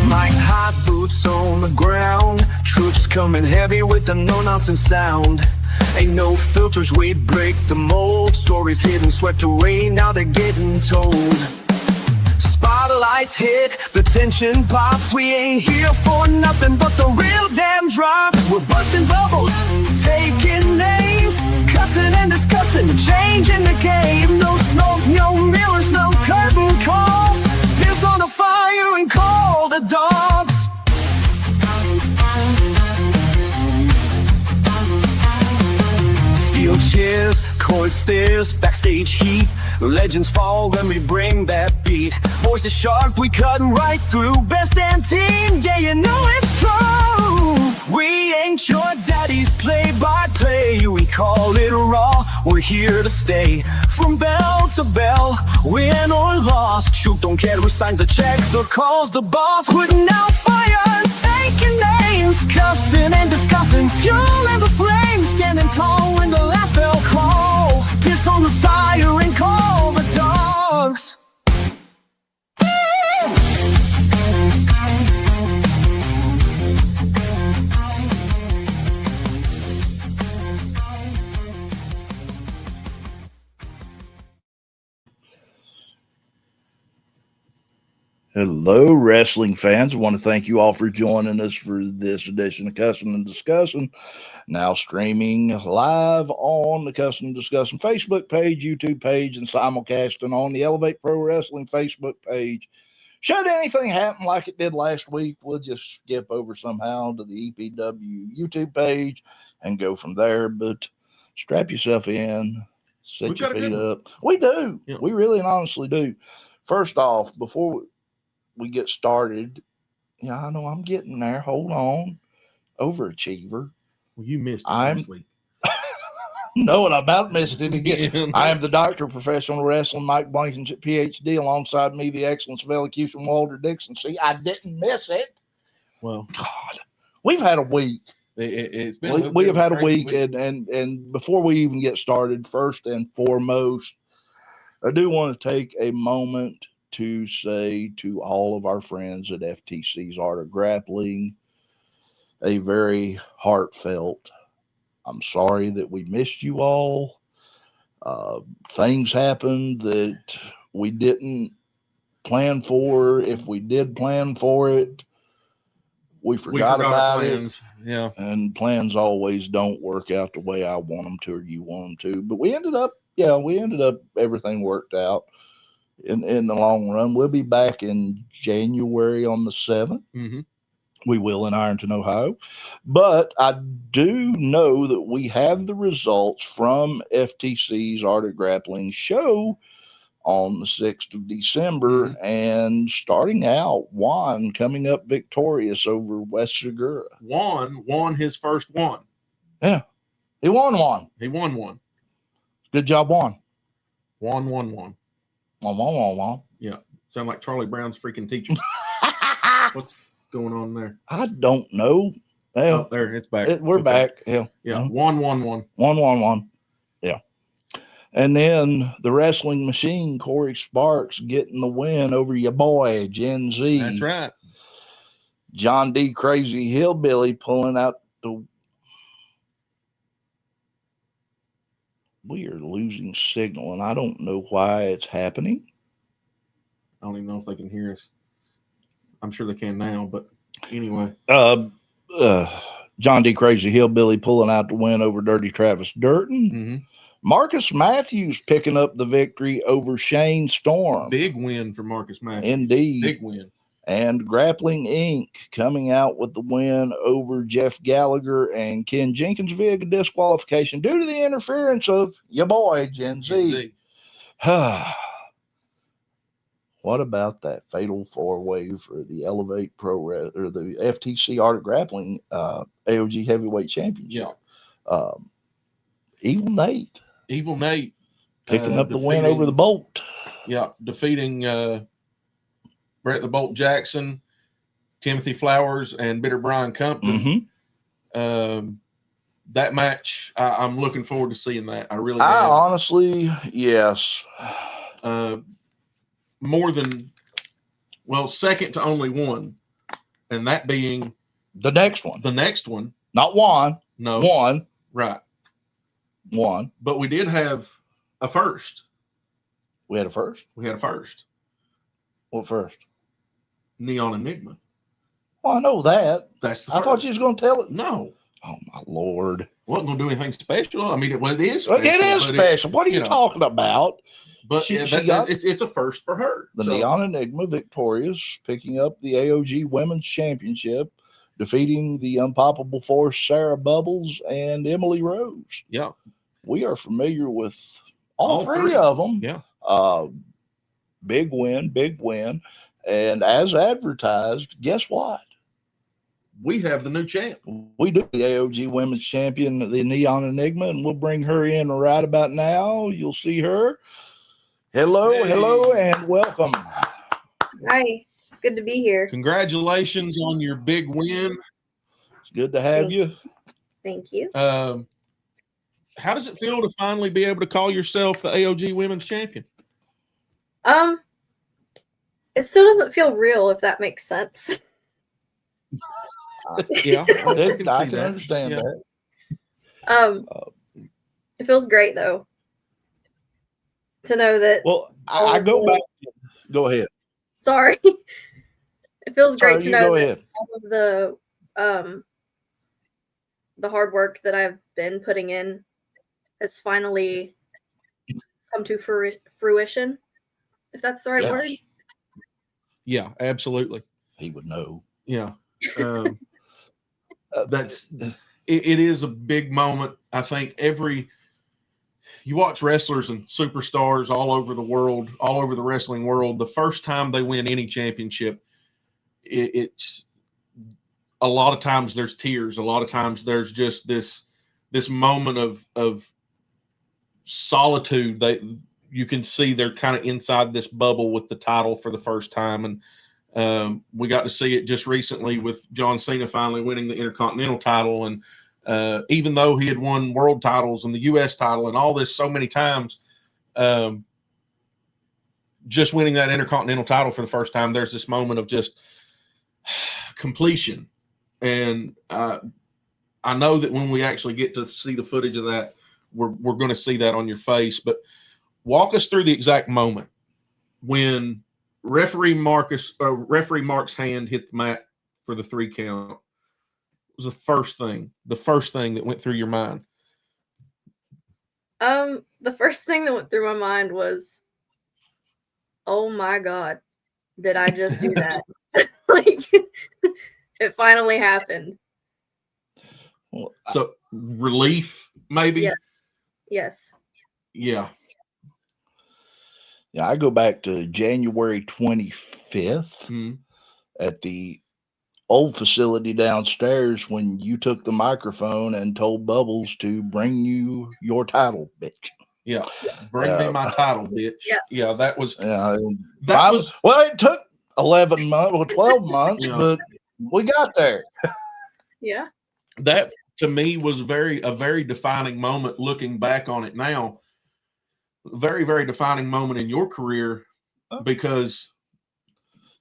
Mike's hot boots on the ground, troops coming heavy with the no-nonsense sound. Ain't no filters, we break the mold. Stories hidden, swept away, now they're getting told. Spotlights hit, the tension pops. We ain't here for nothing but the real damn drops. We're busting bubbles, taking names, cussing and discussing, changing the game. No smoke, no mirrors, no curtain calls. Piss on the fire and call the dogs. Steel chairs, court stairs, backstage heat. Legends fall when we bring that beat. Voices sharp, we cutting right through. Best damn team, yeah, you know it's true. We ain't your daddy's play-by-play. We call it raw, we're here to stay. From bell to bell, win or lost. Shoot, don't care who signs the checks or calls the boss. Putting out fires, taking names, cussing and discussing, fueling the flames. Standing tall when the last bell call. Piss on the fire and call the dogs. Hello, wrestling fans. I want to thank you all for joining us for this edition of Cussin Discussin. Now streaming live on the Cussin Discussin Facebook page, YouTube page, and simulcasting on the Elevate Pro Wrestling Facebook page. Should anything happen like it did last week, we'll just skip over somehow to the EPW YouTube page and go from there. But strap yourself in, set your feet up. We do. Yeah. We really and honestly do. First off, before we get started, yeah, I know I'm getting there. Hold on. Overachiever. Well, you missed it last week. No, and I'm about to miss it again. I am the Doctor of Professional Wrestling, Mike Blankenship, PhD. Alongside me, the excellence of elocution, Walter Dixon. See, I didn't miss it. Well, God, we've had a week. It's been we have had a week, and before we even get started, first and foremost, I do want to take a moment to say to all of our friends at FTC's Art of Grappling, a very heartfelt, I'm sorry that we missed you all. Things happened that we didn't plan for. If we did plan for it, we forgot about it. Yeah. And plans always don't work out the way I want them to or you want them to. But we ended up everything worked out. In the long run, we'll be back in January on the 7th. Mm-hmm. We will in Ironton, Ohio. But I do know that we have the results from FTC's Art of Grappling show on the 6th of December. Mm-hmm. And starting out, Juan coming up victorious over West Segura. Juan won his first one. Yeah. He won one. He won one. Good job, Juan. Juan won one. Won. Yeah. Sound like Charlie Brown's freaking teacher. What's going on there? I don't know. Oh, there, it's back. We're back. Yeah. Yeah. 1-1-1. 1-1-1. Yeah. And then the wrestling machine, Corey Sparks, getting the win over your boy, Gen Z. That's right. John D. Crazy Hillbilly pulling out the... We are losing signal, and I don't know why it's happening. I don't even know if they can hear us. I'm sure they can now, but anyway. John D. Crazy Hillbilly pulling out the win over Dirty Travis Durton. Mm-hmm. Marcus Matthews picking up the victory over Shane Storm. Big win for Marcus Matthews. Indeed. Big win. And Grappling Inc. coming out with the win over Jeff Gallagher and Ken Jenkins via disqualification due to the interference of your boy, Gen Z. What about that fatal four-way for the Elevate Pro or the FTC Art of Grappling AOG Heavyweight Championship? Yeah. Evil Nate picking up the win over the Bolt. Yeah, defeating Brett the Bolt Jackson, Timothy Flowers, and Bitter Brian Compton. Mm-hmm. That match, I'm looking forward to seeing that. I really I am. honestly, yes. More than, well, second to only one, and that being The next one. the next one. Not one. No. One. Right. One. But we did have a first. We had a first? We had a first. What first? Neon Enigma. Well, I know that. That's the I first. thought you was going to tell it. No. Oh, my Lord. Wasn't going to do anything special. I mean, it is special. special. It is special. What are you talking about? But she got it's a first for her. The Neon Enigma victorious, picking up the AOG Women's Championship, defeating the Unpoppable Force Sarah Bubbles and Emily Rose. Yeah. We are familiar with all three of them. Yeah. Big win. And as advertised, guess what? We have the new champ. We do. The AOG Women's Champion, the Neon Enigma, and we'll bring her in right about now. You'll see her. Hello, and welcome. Hi, it's good to be here. Congratulations on your big win. It's good to have you. Thank you. How does it feel to finally be able to call yourself the AOG Women's Champion? It still doesn't feel real, if that makes sense. Yeah, I can understand that. It feels great though to know that. Well, I go back. Go ahead. Sorry. It feels great to know that all of the hard work that I've been putting in has finally come to fruition, if that's the right word. Yeah, absolutely. He would know. Yeah. It is a big moment. I think you watch wrestlers and superstars all over the world, all over the wrestling world, the first time they win any championship, it's a lot of times there's tears. A lot of times there's just this moment of solitude. You can see they're kind of inside this bubble with the title for the first time. And we got to see it just recently with John Cena finally winning the Intercontinental title. And even though he had won world titles and the U.S. title and all this so many times, just winning that Intercontinental title for the first time, there's this moment of just completion. And I know that when we actually get to see the footage of that, we're going to see that on your face. But walk us through the exact moment when referee Mark's hand hit the mat for the 3 count. It was the first thing that went through your mind. The first thing that went through my mind was, oh my God, did I just do that? Like, it finally happened. So relief, maybe? Yes. Yeah, I go back to January 25th at the old facility downstairs when you took the microphone and told Bubbles to bring you your title, bitch. Yeah. Bring me my title, bitch. Yeah, that was. Well, it took 11 months or 12 months, but we got there. Yeah. That to me was a very defining moment. Looking back on it now, very, very defining moment in your career, because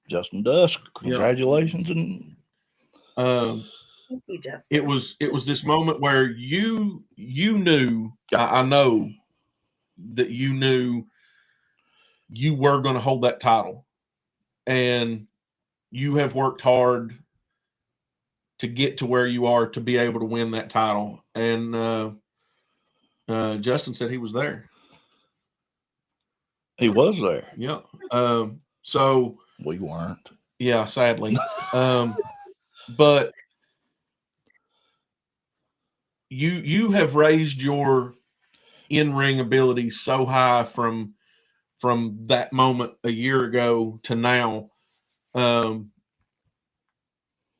Justin Dusk, congratulations. And thank you, Justin. It was this moment where you knew, I know that you knew you were going to hold that title, and you have worked hard to get to where you are to be able to win that title. And Justin said he was there. He was there. Yeah. So we weren't. Yeah, sadly. But you have raised your in-ring ability so high from that moment a year ago to now.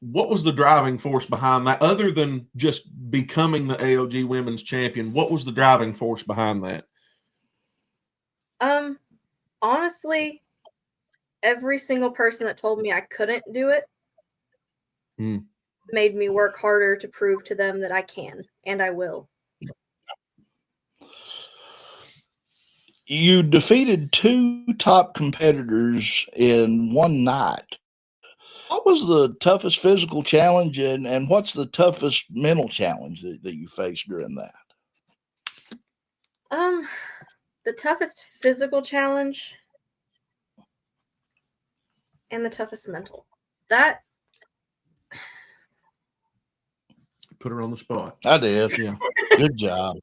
What was the driving force behind that, other than just becoming the AOG Women's Champion? What was the driving force behind that? Honestly, every single person that told me I couldn't do it made me work harder to prove to them that I can and I will. You defeated 2 top competitors in one night. What was the toughest physical challenge, and what's the toughest mental challenge that you faced during that? The toughest physical challenge and the toughest mental. That Put her on the spot. I did. Yeah. Good job.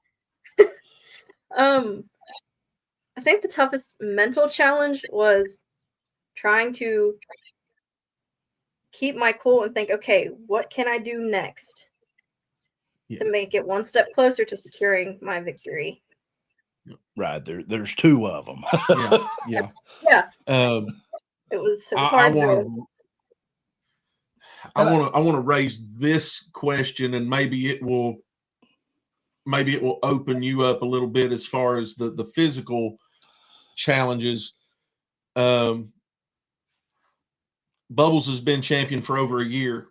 I think the toughest mental challenge was trying to keep my cool and think, okay, what can I do next to make it one step closer to securing my victory? Right. There's 2 of them. Yeah. Yeah. It was hard. I want to raise this question, and maybe it will open you up a little bit as far as the physical challenges. Bubbles has been champion for over a year,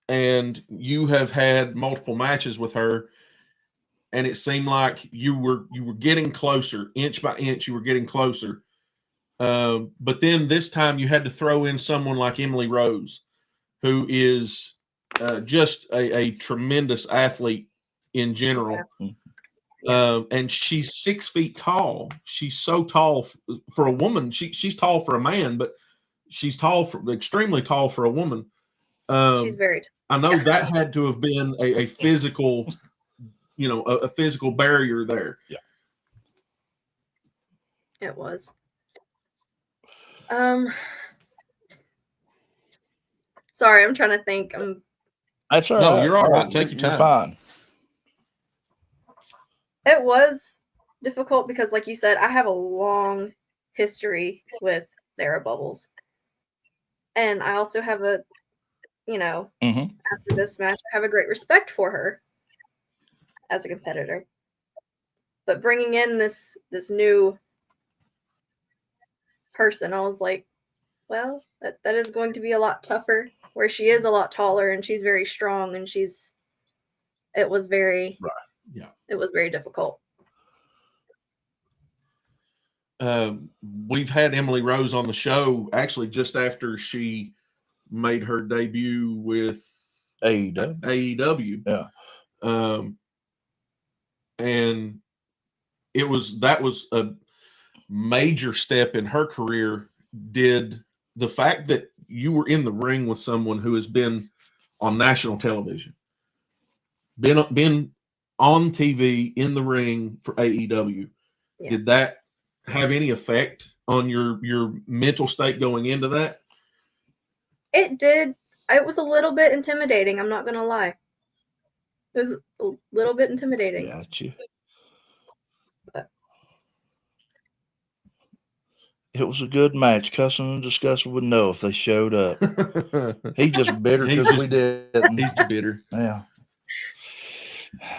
and you have had multiple matches with her, and it seemed like you were getting closer, inch by inch. You were getting closer, but then this time you had to throw in someone like Emily Rose, who is just a tremendous athlete in general. And she's 6 feet tall. She's so tall for a woman. She's tall for a man, but she's extremely tall for a woman. She's very tall. I know that had to have been a physical, a physical barrier there. Yeah. It was. Sorry, I'm trying to think. That's all right. No, you're all right. Take your time. You're fine. It was difficult because, like you said, I have a long history with Sarah Bubbles. And I also have after this match, I have a great respect for her as a competitor. But bringing in this new person, I was like, well, that is going to be a lot tougher, where she is a lot taller and she's very strong, and it was very difficult. We've had Emily Rose on the show actually just after she made her debut with AEW. Yeah. And that was a major step in her career. Did the fact that you were in the ring with someone who has been on national television, been on TV in the ring for AEW, did that have any effect on your mental state going into that? It did. It was a little bit intimidating. I'm not going to lie. It was a little bit intimidating. Gotcha. But it was a good match. Cussin Discussin would know if they showed up. He's just bitter because we didn't. He's just bitter. Yeah.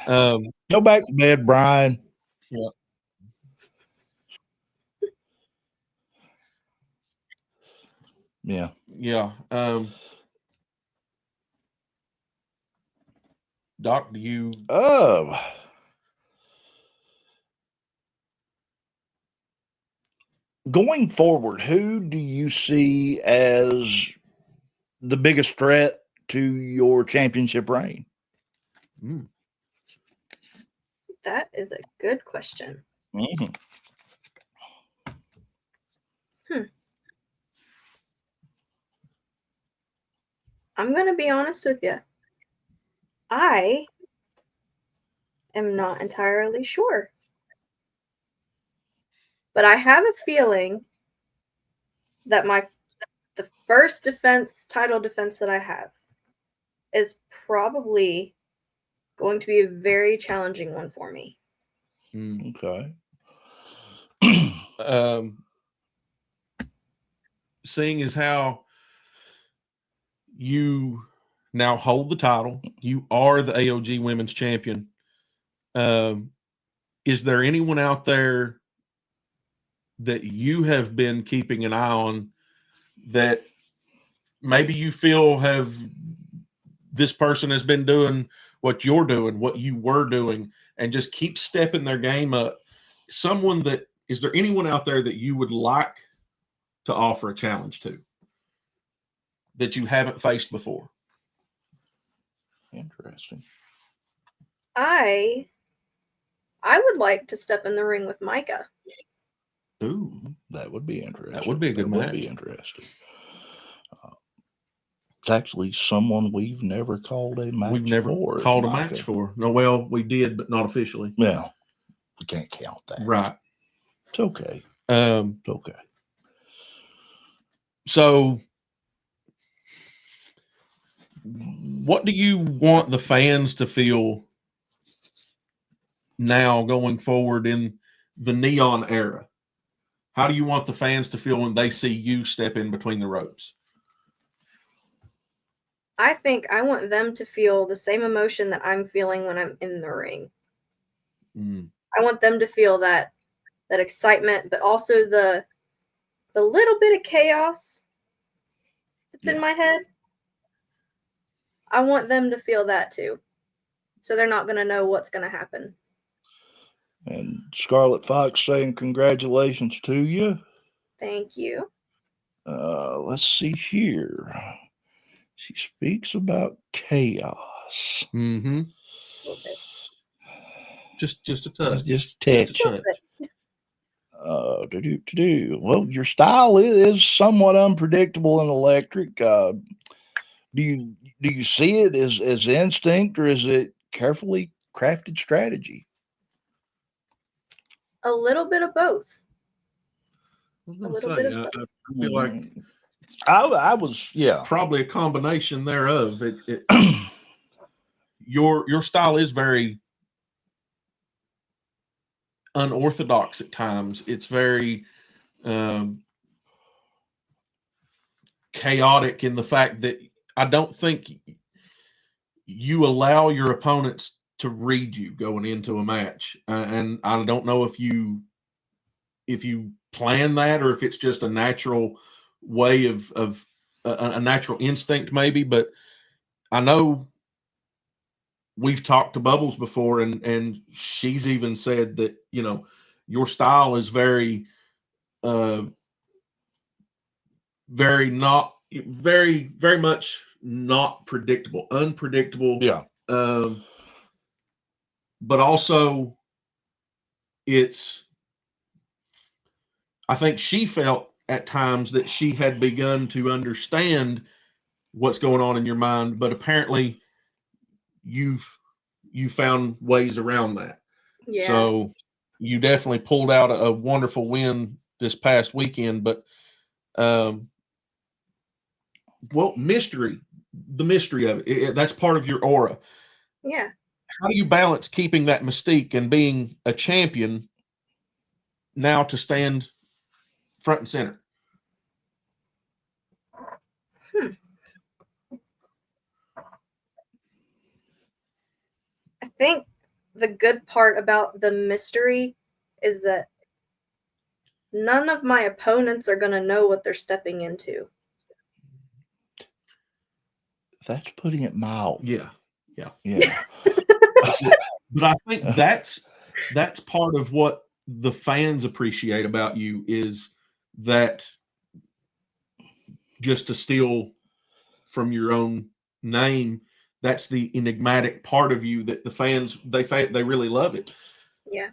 Go back to bed, Brian. Yeah. Yeah. Yeah. Doc, do you? Going forward, who do you see as the biggest threat to your championship reign? That is a good question. I'm going to be honest with you. I am not entirely sure. But I have a feeling that the first title defense that I have is probably going to be a very challenging one for me. Okay. Seeing as how you now hold the title, you are the AOG Women's Champion. Is there anyone out there that you have been keeping an eye on that maybe you feel have this person has been doing what you're doing, what you were doing, and just keep stepping their game up. Is there anyone out there that you would like to offer a challenge to that you haven't faced before? Interesting. I would like to step in the ring with Micah. Ooh, that would be interesting. That would be a good match. Would be interesting. It's actually someone we've never called a match. We've never called a match for. No, well, we did, but not officially. Yeah, we can't count that. Right. It's okay. It's okay. So, what do you want the fans to feel now going forward in the Neon era? How do you want the fans to feel when they see you step in between the ropes? I think I want them to feel the same emotion that I'm feeling when I'm in the ring. I want them to feel that excitement, but also the little bit of chaos that's in my head. I want them to feel that too. So they're not going to know what's going to happen. And Scarlet Fox saying congratulations to you. Thank you. Let's see here. She speaks about chaos. Mm-hmm. Just a little bit. Just a touch. Just a touch. Well, your style is somewhat unpredictable and electric. Do you see it as instinct, or is it carefully crafted strategy? A little bit of both. I feel like I was probably a combination thereof. Your style is very unorthodox at times. It's very chaotic in the fact that I don't think you allow your opponents to read you going into a match, and I don't know if you plan that or if it's just a natural way of a natural instinct maybe. But I know we've talked to Bubbles before, and she's even said that, you know, your style is very very much not predictable, unpredictable. Yeah. But also I think she felt at times that she had begun to understand what's going on in your mind, but apparently you found ways around that. Yeah. So you definitely pulled out a wonderful win this past weekend. But well, the mystery of it, that's part of your aura. Yeah. How do you balance keeping that mystique and being a champion now to stand front and center? I think the good part about the mystery is that none of my opponents are going to know what they're stepping into. That's putting it mild. Yeah. But I think that's part of what the fans appreciate about you, is that, just to steal from your own name, that's the enigmatic part of you that the fans, they really love it. Yeah.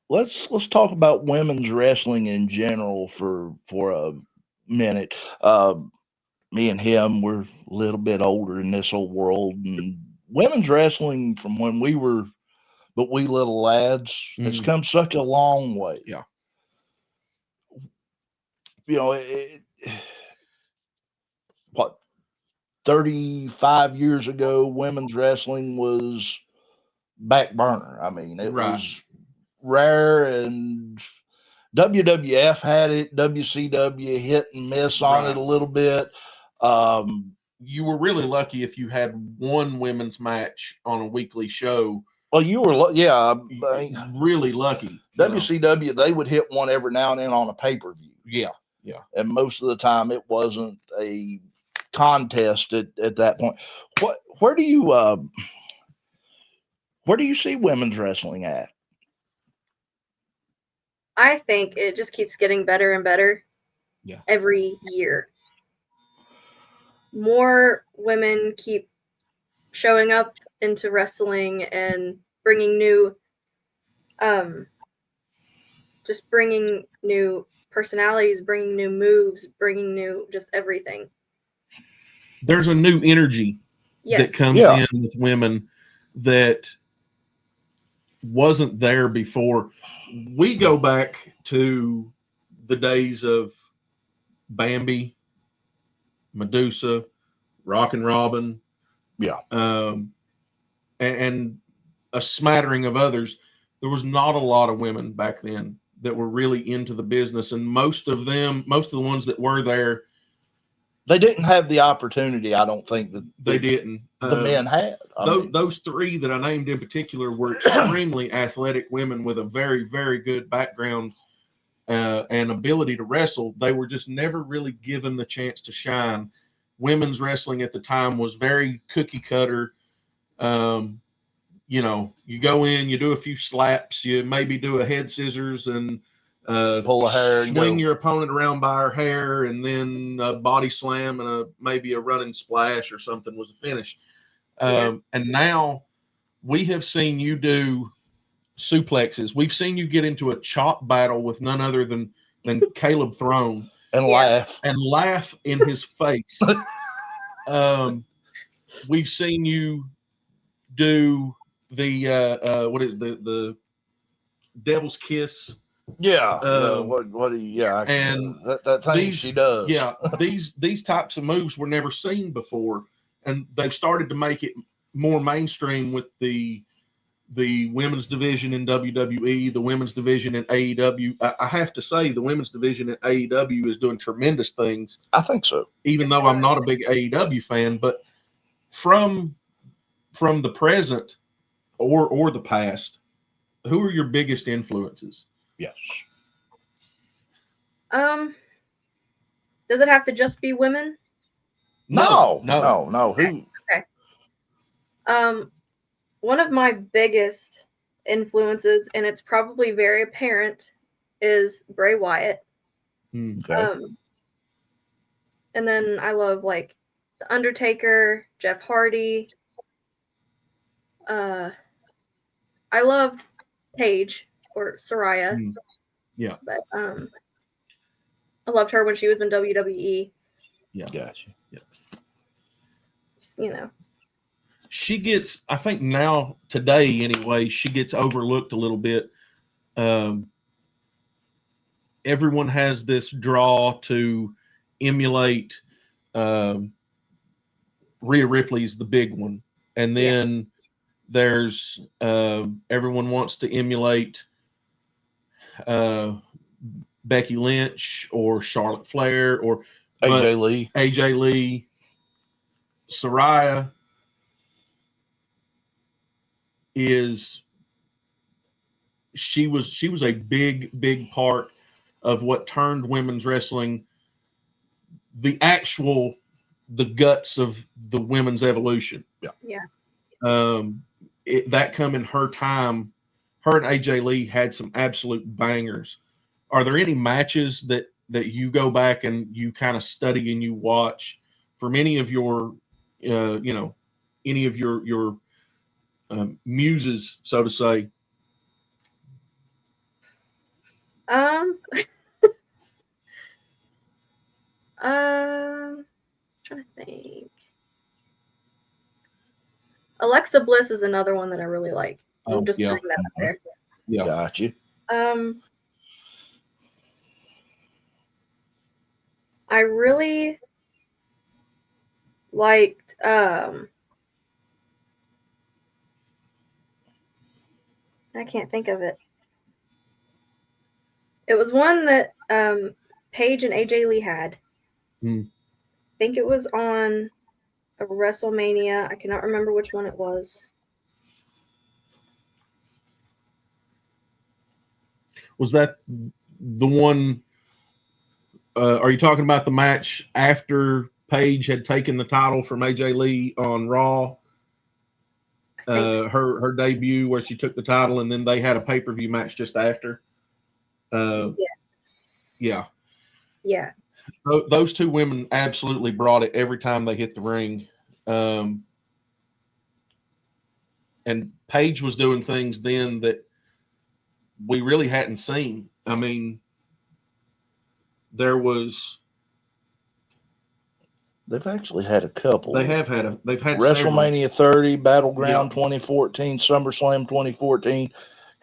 Let's talk about women's wrestling in general for a minute. Me and him, we're a little bit older in this old world, and women's wrestling from when we were but we little lads has come such a long way. Yeah. You know, what, 35 years ago, women's wrestling was back burner. I mean, it was rare, and WWF had it, WCW hit and miss on it a little bit. You were really lucky if you had one women's match on a weekly show. Well, you were, really lucky. WCW, they would hit one every now and then on a pay-per-view. Yeah. And most of the time, it wasn't a contest at that point. Where do you see women's wrestling at? I think it just keeps getting better and better. Yeah. Every year. More women keep showing up into wrestling and bringing new just bringing new personalities, bringing new moves, bringing new just everything. There's a new energy that comes in with women that wasn't there before. We go back to the days of Bambi, Medusa, Rockin' Robin, and a smattering of others. There was not a lot of women back then that were really into the business, and most of the ones that were there, they didn't have the opportunity. I don't think that they didn't. The men had. Those three that I named in particular were extremely athletic women with a very, very good background and ability to wrestle. They were just never really given the chance to shine. Women's wrestling at the time was very cookie cutter. You know, you go in, you do a few slaps, you maybe do a head scissors and pull a hair, swing your opponent around by her hair, and then a body slam and maybe a running splash or something was a finish. And now we have seen you do suplexes. We've seen you get into a chop battle with none other than Caleb Throne and laugh in his face. We've seen you do the what is the Devil's Kiss. What do you? And that thing she does. These types of moves were never seen before, and they've started to make it more mainstream with the women's division in WWE, the women's division in AEW. I have to say, the women's division in AEW is doing tremendous things. I think so. Even though I'm not a big AEW fan, but from the present or the past, who are your biggest influences? Yes. Does it have to just be women? No. Who? Okay. One of my biggest influences, and it's probably very apparent, is Bray Wyatt. Okay. And then I love like The Undertaker, Jeff Hardy. I love Paige or Saraya. Yeah. But I loved her when she was in WWE. Yeah. Gotcha. Yeah. You know. She gets, I think now, today anyway, she gets overlooked a little bit. Everyone has this draw to emulate Rhea Ripley's the big one. And then there's everyone wants to emulate Becky Lynch or Charlotte Flair or AJ Lee. Saraya she was a big part of what turned women's wrestling the guts of the women's evolution. That come in her time. Her and AJ Lee had some absolute bangers. Are there any matches that you go back and you kind of study and you watch from any of your any of your muses, so to say? Trying to think. Alexa Bliss is another one that I really like. I'm just putting that up there. Yeah, gotcha. I really liked I can't think of it. It was one that Paige and AJ Lee had. I think it was on a WrestleMania. I cannot remember which one it was. Was that the one? Are you talking about the match after Paige had taken the title from AJ Lee on Raw. So. Her debut where she took the title, and then they had a pay-per-view match just after. Yes. Yeah. Yeah. Those two women absolutely brought it every time they hit the ring. And Paige was doing things then that we really hadn't seen. I mean, there was. They've actually had a couple. They've had WrestleMania 30, Battleground Yeah. 2014, SummerSlam 2014,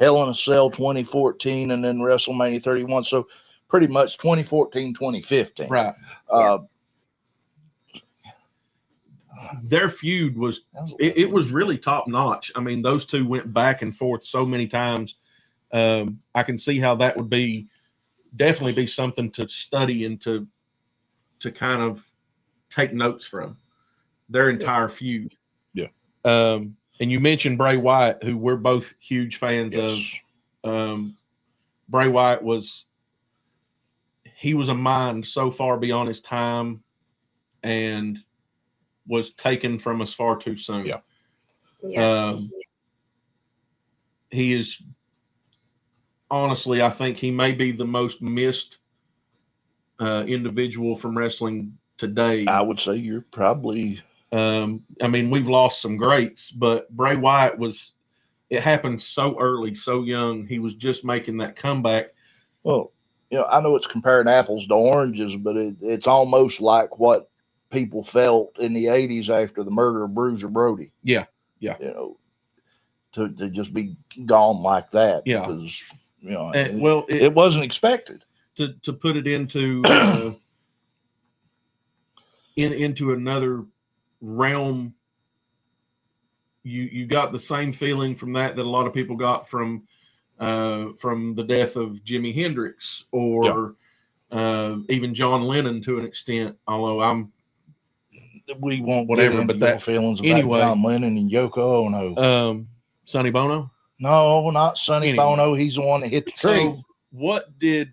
Hell in a Cell 2014, and then WrestleMania 31. So pretty much 2014, 2015. Right. Their feud was it was really top notch. I mean, those two went back and forth so many times. I can see how that would definitely be something to study and to kind of take notes from their entire feud. Yeah. And you mentioned Bray Wyatt, who we're both huge fans Yes. of. Bray Wyatt was a mind so far beyond his time and was taken from us far too soon. Yeah. He is honestly, I think he may be the most missed individual from wrestling today. I would say you're probably. I mean, we've lost some greats, but Bray Wyatt it happened so early, so young. He was just making that comeback. Well, I know it's comparing apples to oranges, but it's almost like what people felt in the 80s after the murder of Bruiser Brody. Yeah. To just be gone like that. Yeah. Because, it wasn't expected. To put it into into another realm, you got the same feeling from that a lot of people got from the death of Jimi Hendrix or even John Lennon to an extent. Although we won't whatever, get into but your that feelings about anyway, John Lennon and Yoko Ono. Sonny Bono. No, not Sonny Bono. He's the one that hit the tree. So what did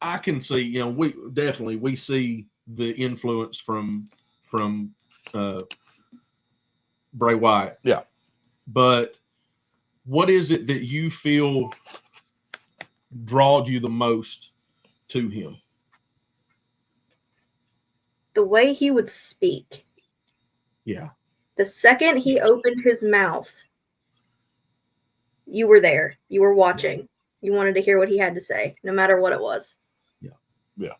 I can see? We see the influence from Bray Wyatt. Yeah. But what is it that you feel drawed you the most to him? The way he would speak. Yeah. The second he opened his mouth, you were there. You were watching. You wanted to hear what he had to say, no matter what it was. Yeah.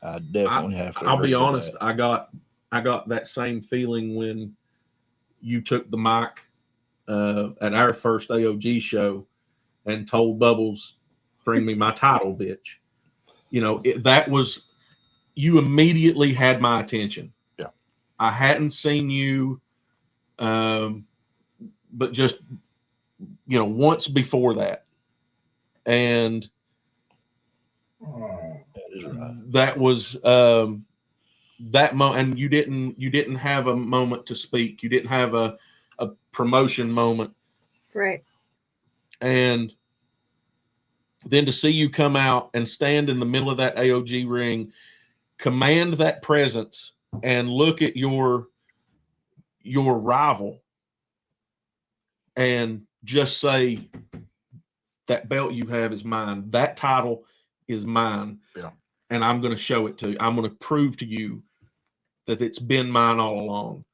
I definitely have to. I'll be honest. I got that same feeling when you took the mic at our first AOG show and told Bubbles, "Bring me my title, bitch." You immediately had my attention. Yeah. I hadn't seen you, but just once before that, and that is right. that was that moment. And you didn't have a moment to speak. You didn't have a promotion moment, right? And then to see you come out and stand in the middle of that AOG ring, command that presence, and look at your rival and just say, that belt you have is mine. That title is mine. Yeah. And I'm going to show it to you. I'm going to prove to you that it's been mine all along.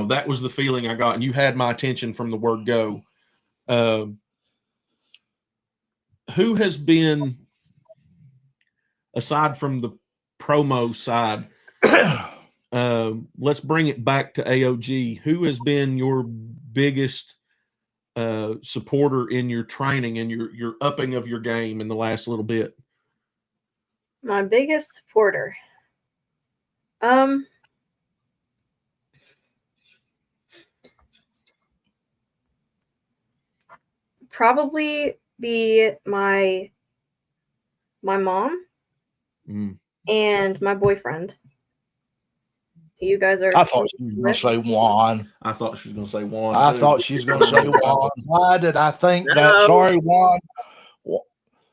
That was the feeling I got. And you had my attention from the word go. Who has been, aside from the promo side, let's bring it back to AOG. Who has been your biggest supporter in your training and your upping of your game in the last little bit? My biggest supporter. Probably be my mom and my boyfriend. You guys are. I thought she was going to say Juan. I thought she was going to say Juan. I thought she was going to say Juan. Why did I think that? Sorry, Juan.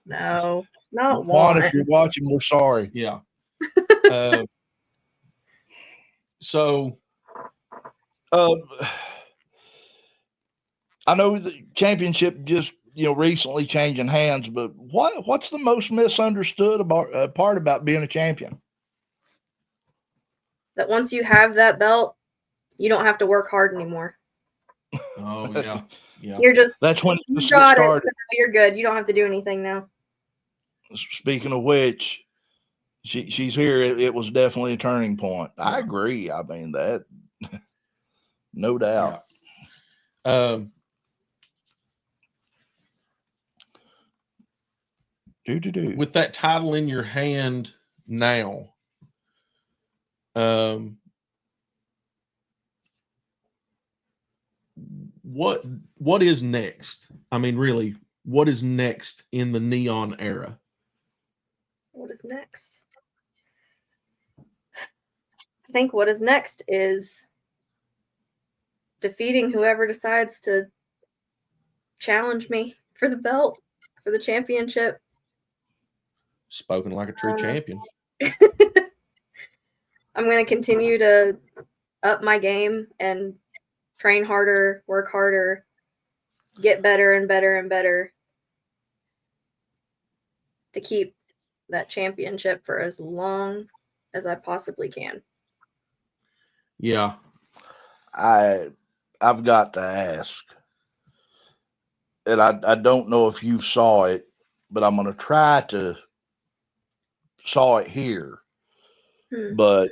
No. Not Juan, one. if you're watching, we're sorry. Yeah. So, I know the championship just recently changing hands, but what's the most misunderstood part about being a champion? That once you have that belt, you don't have to work hard anymore. oh yeah, yeah. You're just That's when you it got it. started. So you're good. You don't have to do anything now. Speaking of which, she's here. It was definitely a turning point. Yeah. I agree. I mean that, no doubt. Yeah. With that title in your hand now, what is next? I mean, really, what is next in the Neon era? What is next? I think what is next is defeating whoever decides to challenge me for the belt, for the championship. Spoken like a true champion. I'm going to continue to up my game and train harder, work harder, get better and better and better to keep that championship for as long as I possibly can. Yeah. I've got to ask, and I don't know if you saw it, but I'm going to try to saw it here. But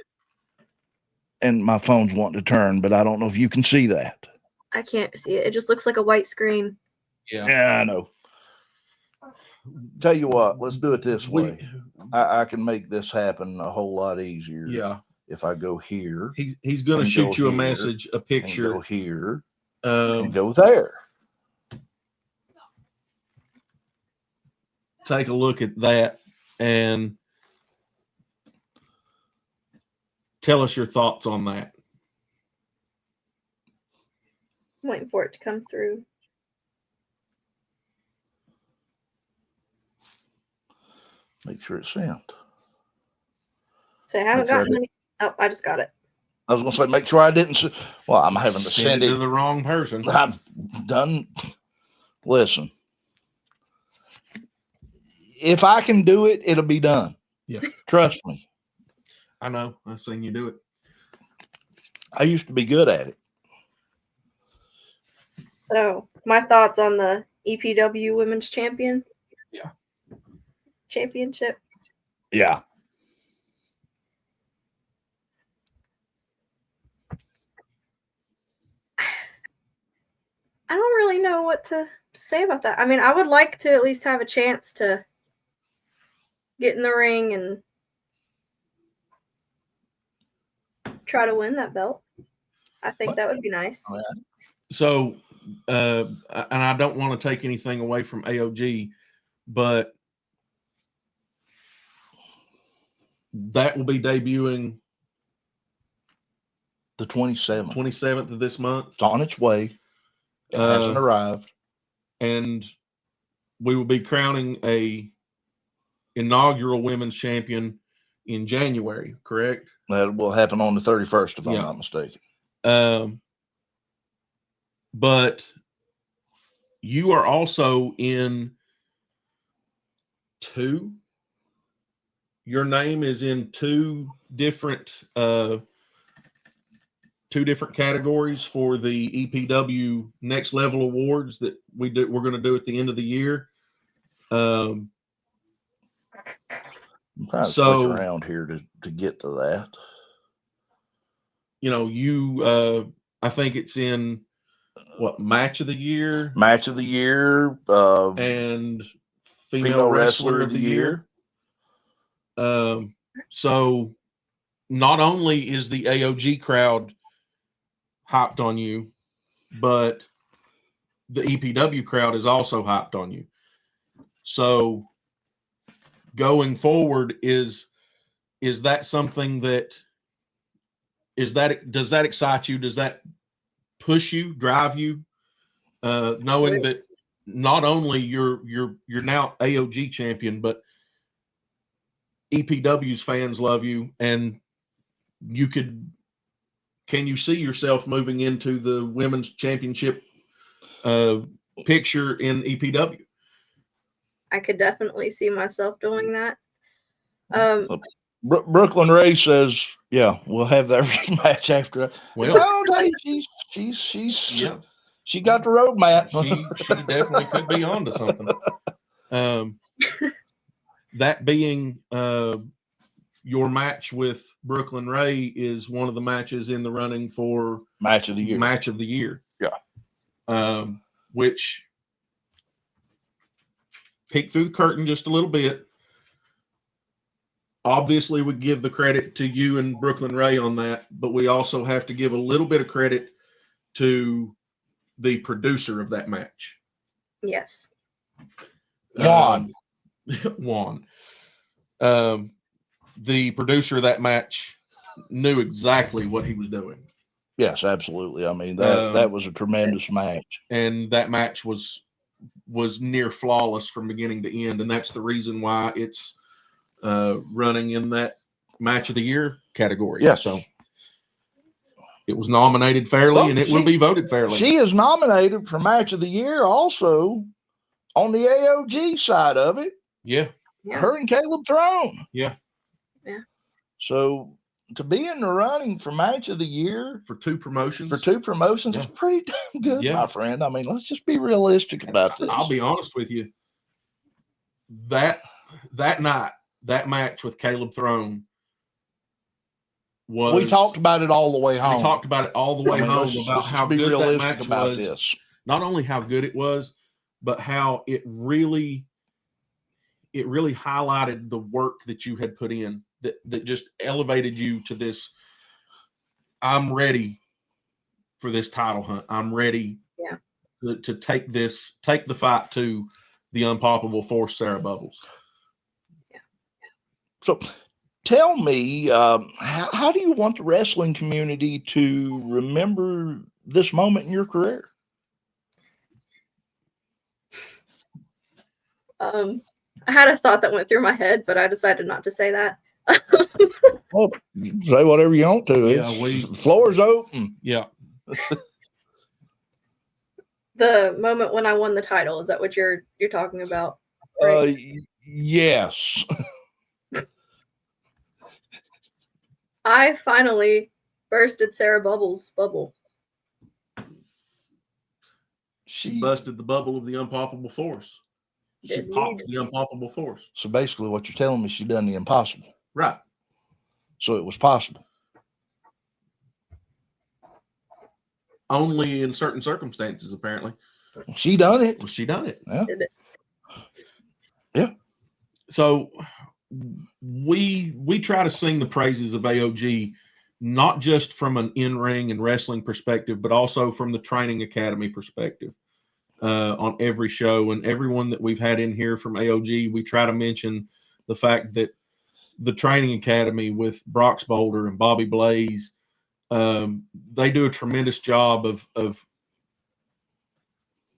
and my phone's wanting to turn, but I don't know if you can see that. I can't see it. It just looks like a white screen. Yeah, I know. Tell you what, let's do it this way. I can make this happen a whole lot easier. Yeah. If I go here, he's going to shoot you a here, message, a picture. And go here, and go there. Take a look at that and tell us your thoughts on that. I'm waiting for it to come through. Make sure it's sent. So I haven't gotten any. Oh, I just got it. I was going to say, make sure I didn't. Well, I'm having to send it to the wrong person. I've done. Listen, if I can do it, it'll be done. Yeah. Trust me. I know. I've seen you do it. I used to be good at it. So, my thoughts on the EPW Women's Championship. Yeah. I don't really know what to say about that. I mean, I would like to at least have a chance to get in the ring and try to win that belt. I think that would be nice. So, and I don't want to take anything away from AOG, but that will be debuting the 27th. 27th of this month. It's on its way. It hasn't arrived. And we will be crowning a inaugural women's champion in January, correct? That will happen on the 31st, if I'm not mistaken. But you are also in your name is in two different categories for the EPW Next Level Awards that we're going to do at the end of the year. I'm trying to switch around here to get to that. You know, I think it's in match of the year, and female wrestler of the year. So not only is the AOG crowd hyped on you, but the EPW crowd is also hyped on you. So going forward, is that something does that excite you? Does that push you, drive you, knowing that not only you're now AOG champion, but EPW's fans love you, and can you see yourself moving into the women's championship picture in EPW? I could definitely see myself doing that. Brooklyn Ray says, "Yeah, we'll have that rematch after." Well, hey, she got the roadmap. She definitely could be onto something. That being your match with Brooklyn Ray is one of the matches in the running for match of the year. Match of the year. Yeah. Which peek through the curtain just a little bit. Obviously, we give the credit to you and Brooklyn Ray on that, but we also have to give a little bit of credit to the producer of that match. Yes. Juan. The producer of that match knew exactly what he was doing. Yes, absolutely. I mean, that was a tremendous match. And that match was near flawless from beginning to end, and that's the reason why it's running in that match of the year category. Yes. So it was nominated fairly, and it will be voted fairly. She is nominated for match of the year also on the AOG side of it. Yeah. Her and Caleb Throne. Yeah. So to be in the running for match of the year for two promotions is pretty damn good, my friend. I mean, let's just be realistic about this. I'll be honest with you. That night, that match with Caleb Throne was. We talked about it all the way home. About how good that match was. This. Not only how good it was, but how it really highlighted the work that you had put in. That just elevated you to this. I'm ready for this title hunt. I'm ready to take the fight to the Unpoppable Force, Sarah Bubbles. Yeah. So tell me, how do you want the wrestling community to remember this moment in your career? I had a thought that went through my head, but I decided not to say that. Well, say whatever you want to. The floor's open. Yeah. The moment when I won the title, is that what you're talking about? Right? Yes. I finally bursted Sarah Bubbles' bubble. She busted the bubble of the Unpoppable Force. She popped the Unpoppable Force. So basically what you're telling me, she done the impossible. Right. So it was possible. Only in certain circumstances, apparently. She done it. Well, she done it. Yeah. Did it. Yeah. So we try to sing the praises of AOG, not just from an in-ring and wrestling perspective, but also from the training academy perspective. On every show, and everyone that we've had in here from AOG, we try to mention the fact that the training academy with Brox Boulder and Bobby Blaze, they do a tremendous job of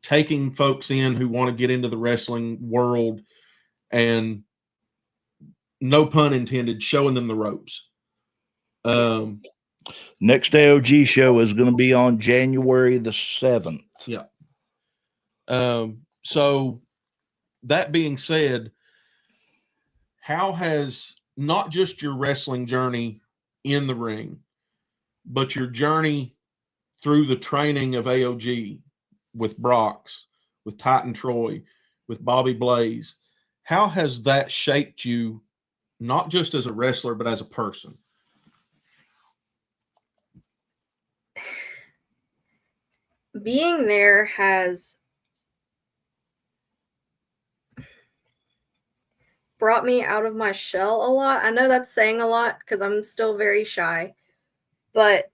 taking folks in who want to get into the wrestling world and, no pun intended, showing them the ropes. Next AOG show is going to be on January the 7th. Yeah. So that being said, how has not just your wrestling journey in the ring, but your journey through the training of AOG with Brox, with Titan Troy, with Bobby Blaze, how has that shaped you, not just as a wrestler, but as a person? Being there has brought me out of my shell a lot. I know that's saying a lot because I'm still very shy, but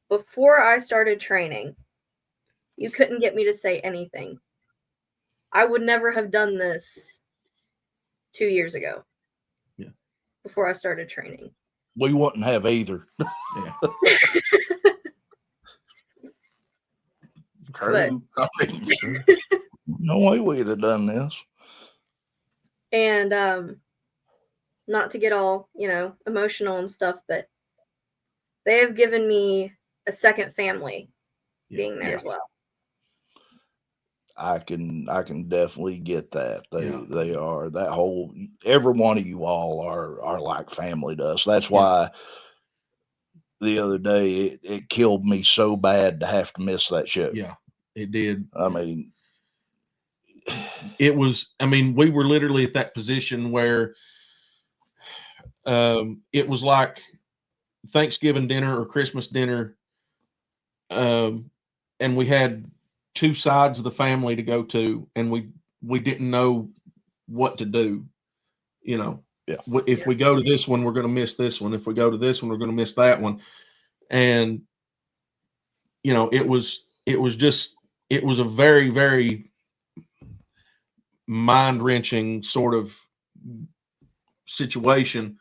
before I started training, you couldn't get me to say anything. I would never have done this 2 years ago. Yeah. Before I started training. We wouldn't have either. Yeah. True. No way we'd have done this. And not to get all, emotional and stuff, but they have given me a second family being there as well. I can definitely get that. They are that whole, every one of you all are like family to us. That's why the other day it killed me so bad to have to miss that show. Yeah, it did. I mean, it was, we were literally at that position where it was like Thanksgiving dinner or Christmas dinner. And we had two sides of the family to go to, and we didn't know what to do. If we go to this one, we're going to miss this one. If we go to this one, we're going to miss that one. And it was a very, very mind-wrenching sort of situation.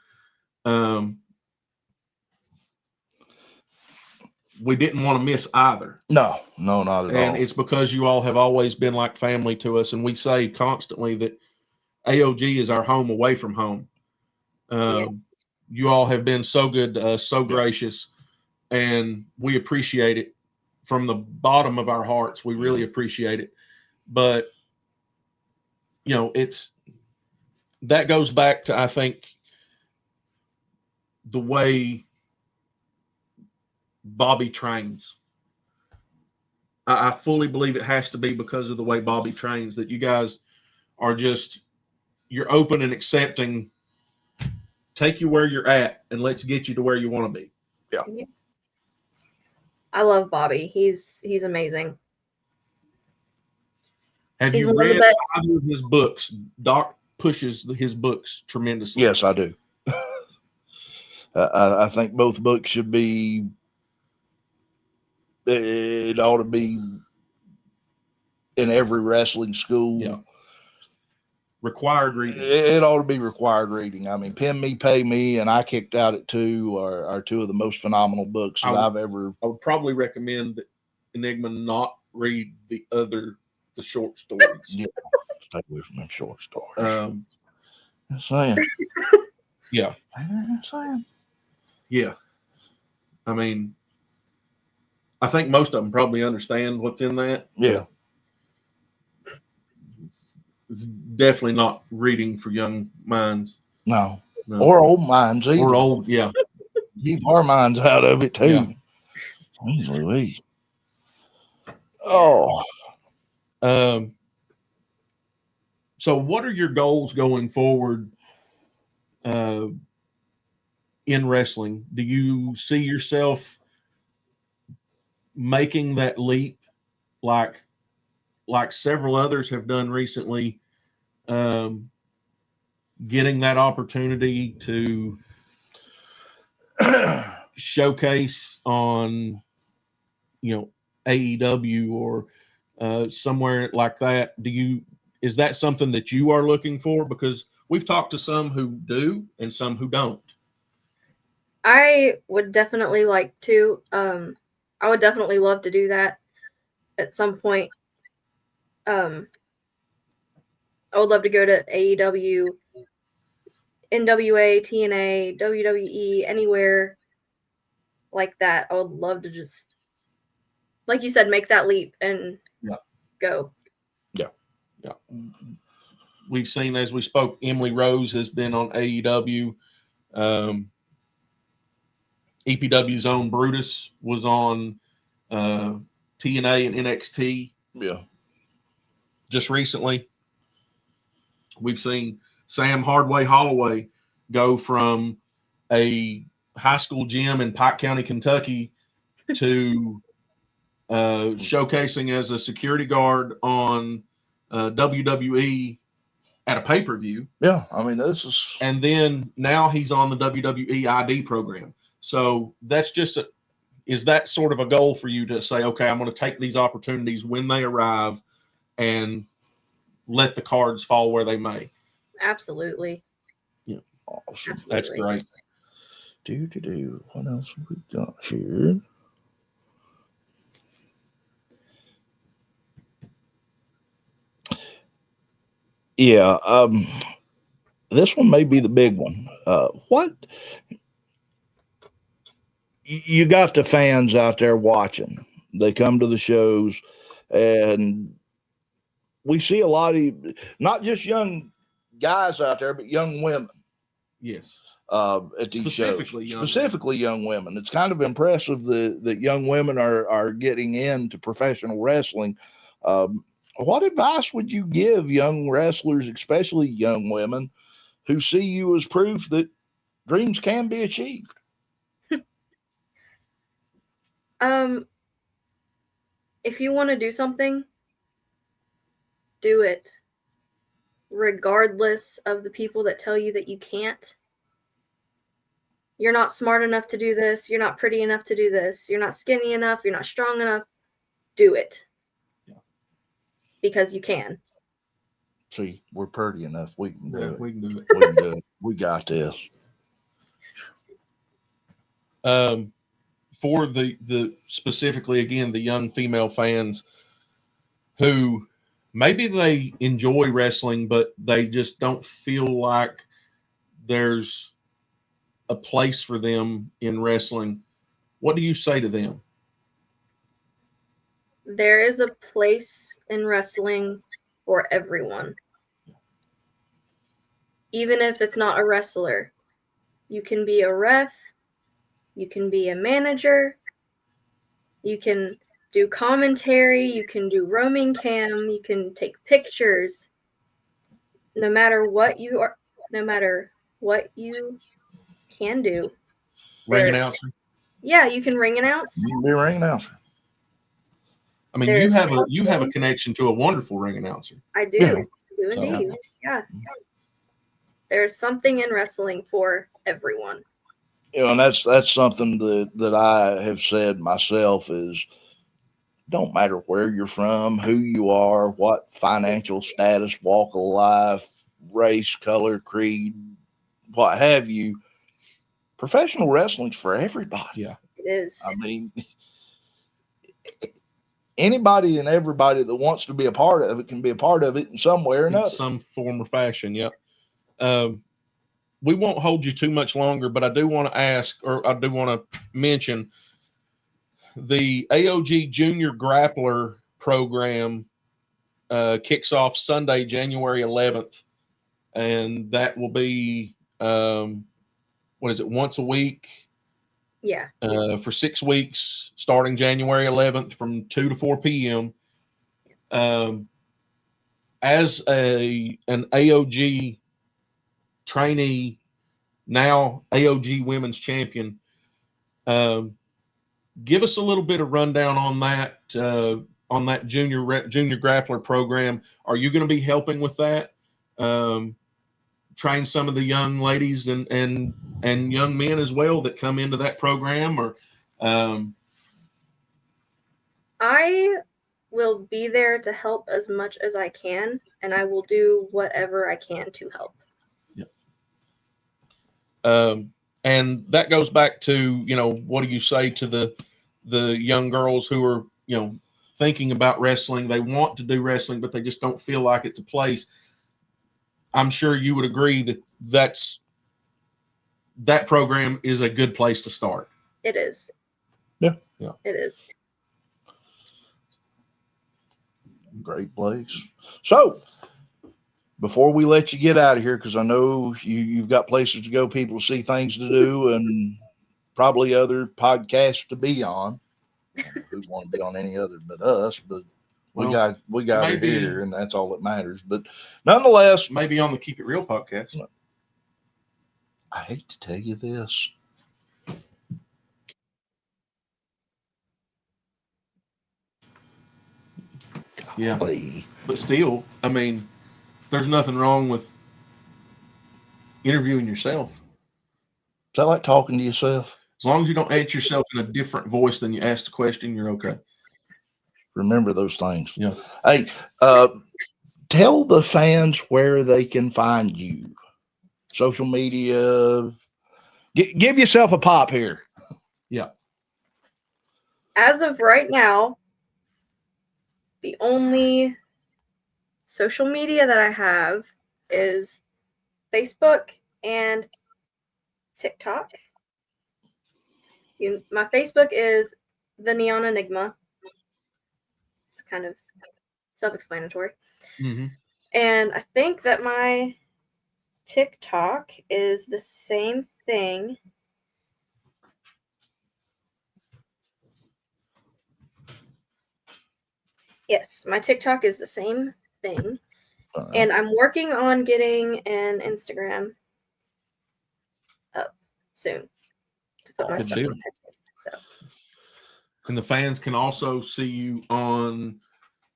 We didn't want to miss either. No, not at all. And it's because you all have always been like family to us. And we say constantly that AOG is our home away from home. You all have been so good to us, so gracious, and we appreciate it from the bottom of our hearts. We really appreciate it. But, that goes back to, I think, the way Bobby trains. I fully believe it has to be because of the way Bobby trains, that you guys are you're open and accepting. Take you where you're at and let's get you to where you want to be. Yeah. I love Bobby. He's amazing. Have you read either of his books? Doc pushes his books tremendously. Yes, I do. I think both books should be. It ought to be in every wrestling school. Yeah. Required reading. It ought to be required reading. I mean, Pin Me, Pay Me, and I Kicked Out at Two are two of the most phenomenal books that I've ever. I would probably recommend that Enigma not read the short stories. Yeah, stay away from them short stories. I'm saying. Yeah. I'm saying. Yeah. I think most of them probably understand what's in that. Yeah. It's definitely not reading for young minds. No. Or old minds either. Or old, yeah. Keep our minds out of it too. Yeah. Louise. Oh. So what are your goals going forward in wrestling? Do you see yourself making that leap like several others have done recently, getting that opportunity to showcase on AEW or somewhere like that? Is that something that you are looking for? Because we've talked to some who do and some who don't. I would definitely like to. I would definitely love to do that at some point. I would love to go to AEW, NWA, TNA, WWE, anywhere like that. I would love to just, like you said, make that leap and go. Yeah. Yeah. We've seen, as we spoke, Emily Rose has been on AEW. EPW's own Brutus was on TNA and NXT. Yeah. Just recently. We've seen Sam Hardway Holloway go from a high school gym in Pike County, Kentucky to showcasing as a security guard on WWE at a pay-per-view. Yeah, I mean, this is... And then now he's on the WWE ID program. So that's just is that sort of a goal for you to say, okay, I'm going to take these opportunities when they arrive and let the cards fall where they may? Absolutely. Yeah. Awesome. Absolutely. That's great. What else have we got here? Yeah, this one may be the big one. What you got the fans out there watching? They come to the shows, and we see a lot of not just young guys out there, but young women. Yes. At these shows, specifically young women. It's kind of impressive that young women are getting into professional wrestling. What advice would you give young wrestlers, especially young women, who see you as proof that dreams can be achieved? If you want to do something, do it, regardless of the people that tell you that you can't. You're not smart enough to do this. You're not pretty enough to do this. You're not skinny enough. You're not strong enough. Do it. Yeah. Because you can. See, we're pretty enough. We can do it. We can do it. We can do it. We got this. For the specifically, again, the young female fans who maybe they enjoy wrestling, but they just don't feel like there's a place for them in wrestling, what do you say to them? There is a place in wrestling for everyone. Even if it's not a wrestler, you can be a ref, you can be a manager, you can do commentary, you can do roaming cam, you can take pictures. No matter what you are, no matter what you can do. Ring announcer? Yeah, you can ring announce. You can be a ring announcer. I mean, you have a connection to a wonderful ring announcer. I do. Yeah. I do indeed. So. Yeah. There's something in wrestling for everyone. You know, and that's something that I have said myself is don't matter where you're from, who you are, what financial status, walk of life, race, color, creed, what have you. Professional wrestling's for everybody. Yeah. It is. I mean, anybody and everybody that wants to be a part of it can be a part of it in some way or another. In some form or fashion, yep. We won't hold you too much longer, but I do want to ask, or I do want to mention the AOG Junior Grappler program kicks off Sunday, January 11th, and that will be, once a week? Yeah. For 6 weeks, starting January 11th from 2 to 4 p.m. As an AOG trainee, now AOG Women's Champion, give us a little bit of rundown on that junior grappler program. Are you going to be helping with that? Train some of the young ladies and young men as well that come into that program, or I will be there to help as much as I can, and I will do whatever I can to help. Yeah. And that goes back to, what do you say to the young girls who are, thinking about wrestling? They want to do wrestling, but they just don't feel like it's a place. I'm sure you would agree that program is a good place to start. It is. Yeah. It is. Great place. So, before we let you get out of here, because I know you've got places to go, people to see, things to do, and probably other podcasts to be on. Who want to be on any other but us? But we got it here, and that's all that matters. But nonetheless, maybe on the Keep It Real podcast. I hate to tell you this. Yeah. But still, I mean, there's nothing wrong with interviewing yourself. Is that like talking to yourself? As long as you don't ask yourself in a different voice than you asked the question, you're okay. Remember those things. Yeah. Hey, tell the fans where they can find you. Social media. Give yourself a pop here. Yeah. As of right now, the only social media that I have is Facebook and TikTok. My Facebook is the Neon Enigma. It's kind of self-explanatory. Mm-hmm. And I think that my TikTok is the same thing. Yes, my TikTok is the same thing. And I'm working on getting an Instagram up soon to put my stuff on there. So. And the fans can also see you on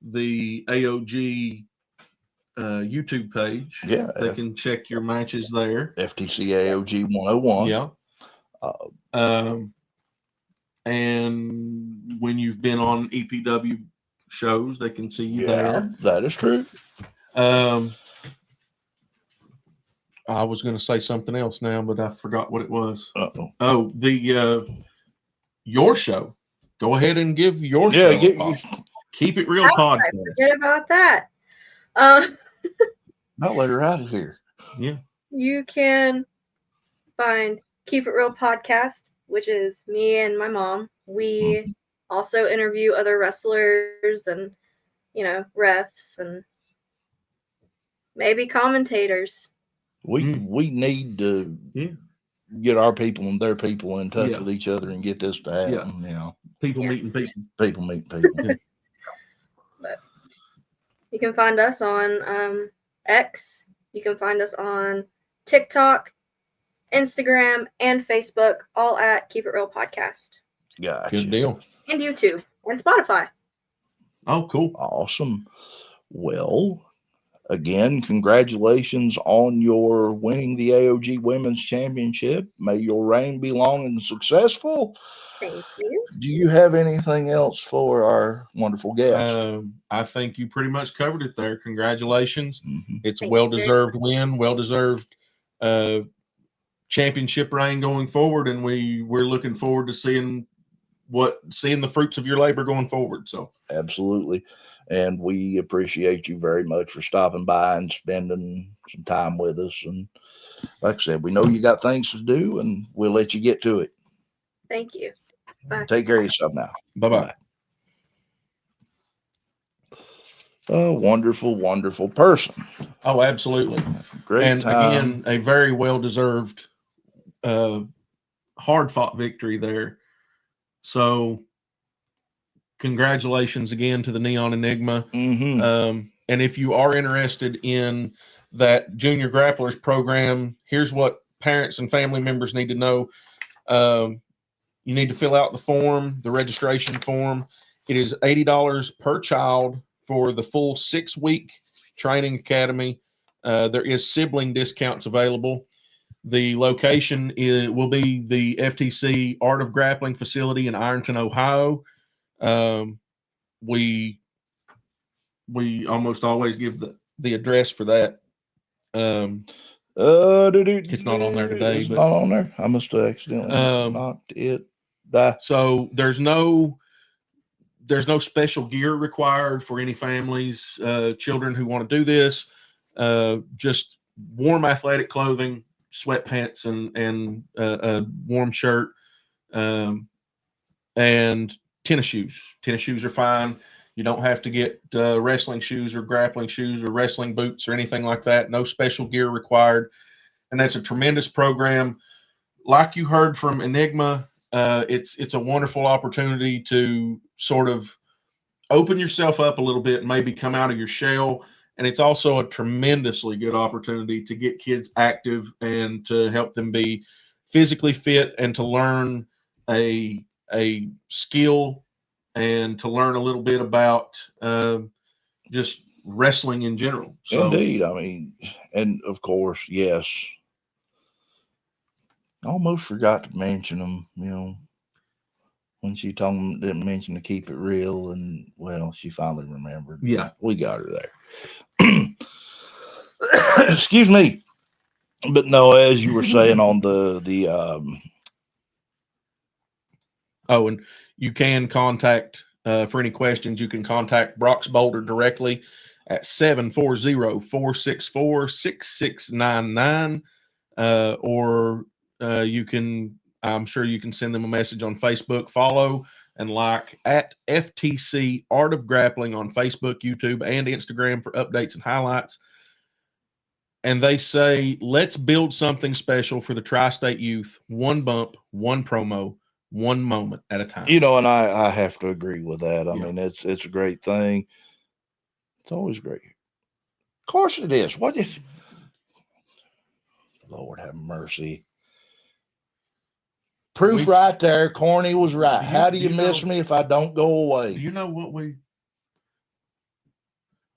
the AOG YouTube page. Yeah, they can check your matches there. FTC AOG 101. Yeah. And when you've been on EPW shows, they can see you there. That is true. I was going to say something else now, but I forgot what it was. Uh-oh. Oh, your show. Go ahead and give your show. Keep It Real podcast. Forget about that. Not let her out of here. Yeah. You can find Keep It Real podcast, which is me and my mom. We also interview other wrestlers and, refs and maybe commentators. We need to get our people and their people in touch with each other and get this to happen. Yeah. People meeting people. People meeting people. But you can find us on X. You can find us on TikTok, Instagram, and Facebook, all at Keep It Real Podcast. Gotcha. Good deal. And YouTube and Spotify. Oh, cool. Awesome. Well, again, congratulations on your winning the AOG Women's Championship. May your reign be long and successful. Thank you. Do you have anything else for our wonderful guest? I think you pretty much covered it there. Congratulations. Mm-hmm. It's a well-deserved win, well-deserved championship reign going forward, and we're looking forward to seeing the fruits of your labor going forward. So absolutely. And we appreciate you very much for stopping by and spending some time with us. And like I said, we know you got things to do, and we'll let you get to it. Thank you. Bye. Take care of yourself now. Bye-bye. A wonderful, wonderful person. Oh, absolutely. Great and time. Again, a very well-deserved, hard-fought victory there. So congratulations again to the Neon Enigma. Mm-hmm. And if you are interested in that Junior Grapplers program, here's what parents and family members need to know. You need to fill out the form, the registration form. It is $80 per child for the full 6-week training academy. There is sibling discounts available. The location will be the FTC Art of Grappling facility in Ironton, Ohio. We almost always give the address for that. It's not on there today. It's not on there. I must have accidentally knocked it. So there's no special gear required for any families, children who want to do this. Just warm athletic clothing, sweatpants, and a warm shirt, and tennis shoes. Tennis shoes are fine. You don't have to get wrestling shoes or grappling shoes or wrestling boots or anything like that. No special gear required. And that's a tremendous program. Like you heard from Enigma, it's a wonderful opportunity to sort of open yourself up a little bit and maybe come out of your shell. And it's also a tremendously good opportunity to get kids active and to help them be physically fit and to learn a skill and to learn a little bit about just wrestling in general. So, indeed. I mean, and of course, yes. I almost forgot to mention them, when she told them, didn't mention to keep it real, and well, she finally remembered. Yeah, we got her there. Excuse me, but no, as you were saying on the and you can contact for any questions. You can contact Brox Boulder directly at 740-464-6699. Or I'm sure you can send them a message on Facebook, follow and like at FTC Art of Grappling on Facebook, YouTube, and Instagram for updates and highlights. And they say, let's build something special for the tri-state youth. One bump, one promo, one moment at a time. And I have to agree with that. I mean, it's a great thing. It's always great. Of course it is. What if, Lord have mercy. Proof right there. Corny was right. How do you miss me if I don't go away? Do you know what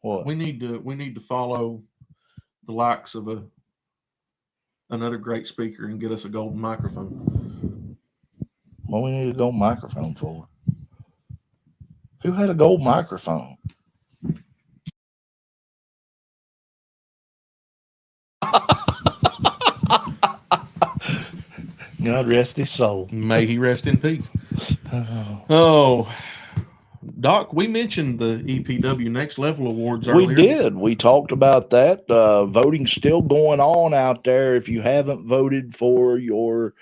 What? We need to follow the likes of another great speaker and get us a golden microphone. What we need a gold microphone for? Who had a gold microphone? God rest his soul. May he rest in peace. Oh, Doc, we mentioned the EPW Next Level Awards earlier. We did. We talked about that. Voting's still going on out there. If you haven't voted for your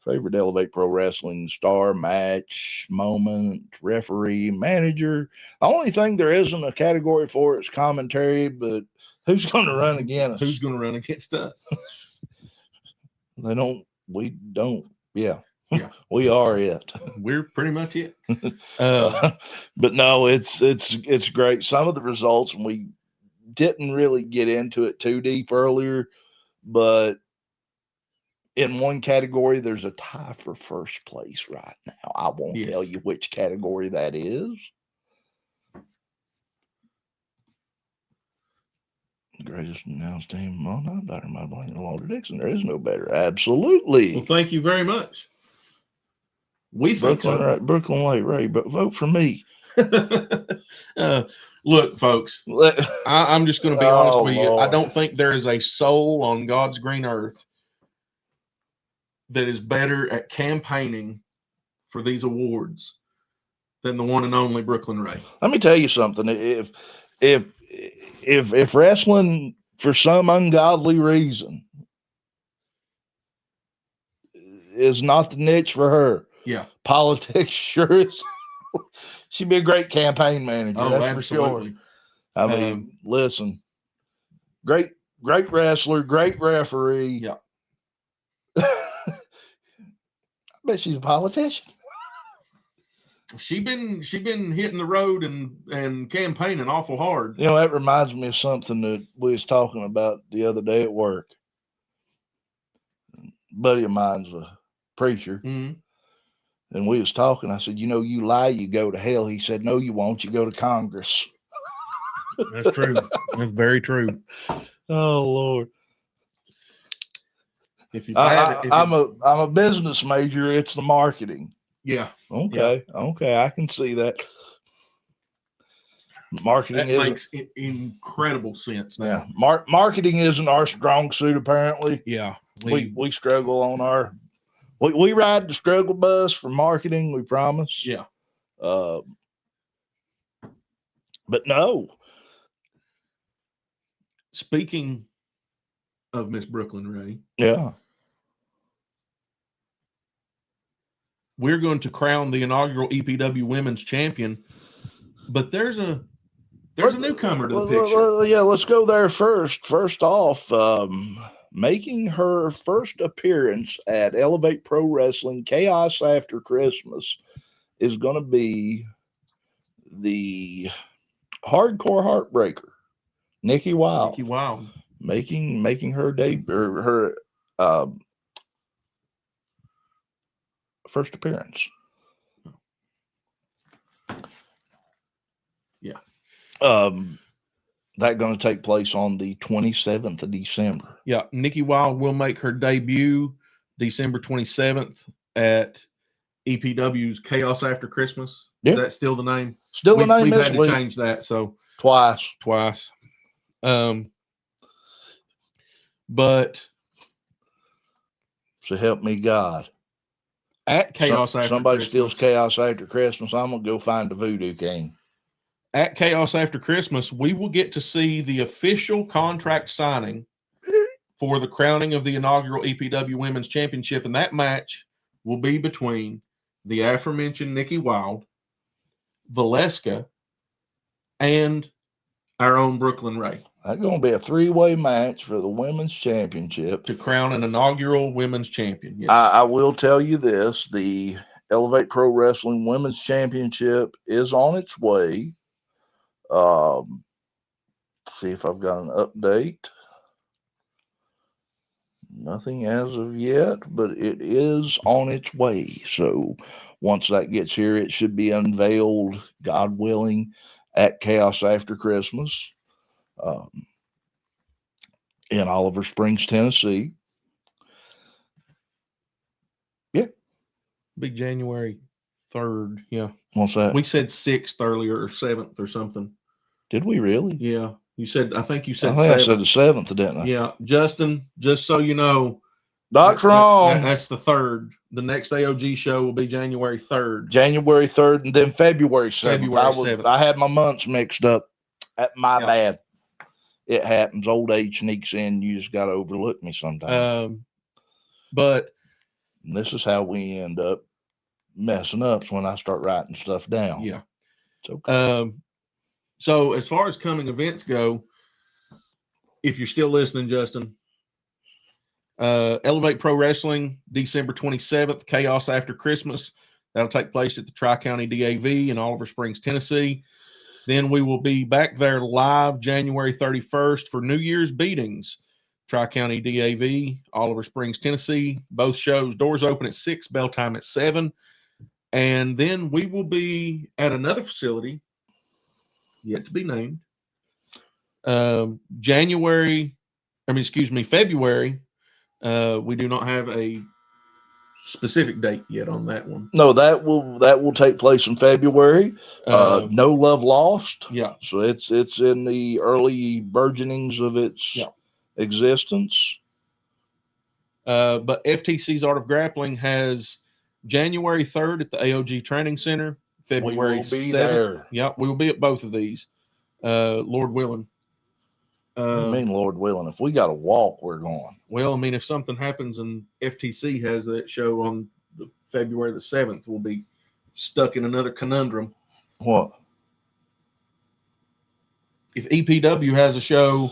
favorite Elevate Pro Wrestling star, match, moment, referee, manager, the only thing there isn't a category for is commentary, but who's going to run against us? Who's going to run against us? We don't. Yeah. We are it. We're pretty much it. But no, it's great. Some of the results, and we didn't really get into it too deep earlier, but in one category, there's a tie for first place right now. I won't tell you which category that is. Greatest announced team. Well, not better. My Blaine Walter Dixon. There is no better. Absolutely. Well, thank you very much. We think so. Brooklyn Light Ray, but vote for me. Look, folks, I'm just going to be honest with you. I don't think there is a soul on God's green earth that is better at campaigning for these awards than the one and only Brooklyn Ray. Let me tell you something. If wrestling for some ungodly reason is not the niche for her, politics sure is. She'd be a great campaign manager. That's absolutely. For sure. I mean, listen, great wrestler, great referee. Yeah. I bet she's a politician. She been hitting the road and campaigning awful hard. That reminds me of something that we was talking about the other day at work. A buddy of mine's a preacher. Mm-hmm. And we was talking. I said, you lie, you go to hell. He said, no, you won't. You go to Congress. That's true. That's very true. Oh, Lord. I'm a business major. It's the marketing. Yeah. Okay. Yeah. Okay. I can see that. Marketing makes incredible sense now. Yeah. Marketing isn't our strong suit, apparently. Yeah. We struggle on our. We ride the struggle bus for marketing, we promise. Yeah. But no. Speaking of Miss Brooklyn Ray. Yeah. We're going to crown the inaugural EPW Women's Champion, but there's a newcomer to the picture. Yeah, let's go there first. First off, making her first appearance at Elevate Pro Wrestling Chaos After Christmas is going to be the Hardcore Heartbreaker, Nikki Wild. Nikki Wild making her debut, her first appearance. Yeah. That going to take place on the 27th of December. Yeah, Nikki Wild will make her debut December 27th at EPW's Chaos After Christmas. Is that still the name? Still the name. We've had to change that, so twice. But so help me God. At Chaos After somebody Christmas, steals Chaos After Christmas, I'm gonna go find the Voodoo King. at Chaos After Christmas, we will get to see the official contract signing for the crowning of the inaugural EPW Women's Championship, and that match will be between the aforementioned Nikki Wild, Valeska, and our own Brooklyn Ray. That's going to be a three-way match for the Women's Championship. To crown an inaugural Women's Champion. Yes. I will tell you this. The Elevate Pro Wrestling Women's Championship is on its way. See if I've got an update. Nothing as of yet, but it is on its way. So once that gets here, it should be unveiled, God willing, at Chaos After Christmas in Oliver Springs, Tennessee. Yeah. Big January 3rd. Yeah. What's that? We said 6th earlier or 7th or something. Did we really? Yeah. I think you said 7th. I said the 7th, didn't I? Yeah. Justin, just so you know, Doc's wrong. That's the 3rd. The next AOG show will be January 3rd. January 3rd and then February 7th. February 7th. I had my months mixed up. My bad. It happens. Old age sneaks in. You just got to overlook me sometimes. But this is how we end up messing up when I start writing stuff down. Yeah. It's okay. So as far as coming events go, if you're still listening, Justin, Elevate Pro Wrestling, December 27th, Chaos After Christmas. That'll take place at the Tri-County DAV in Oliver Springs, Tennessee. Then we will be back there live January 31st for New Year's Beatings, Tri-County DAV, Oliver Springs, Tennessee. Both shows, doors open at 6, bell time at 7. And then we will be at another facility, yet to be named, February. We do not have a specific date yet on that one. No, that will take place in February. No Love Lost. Yeah. So it's in the early burgeonings of its existence. But FTC's Art of Grappling has January 3rd at the AOG Training Center. February 7th. Be there. Yeah, we will be at both of these. Lord willing. I mean, Lord willing, if we got to walk, we're going. Well, I mean, if something happens and FTC has that show on the February the 7th, we'll be stuck in another conundrum. What? If EPW has a show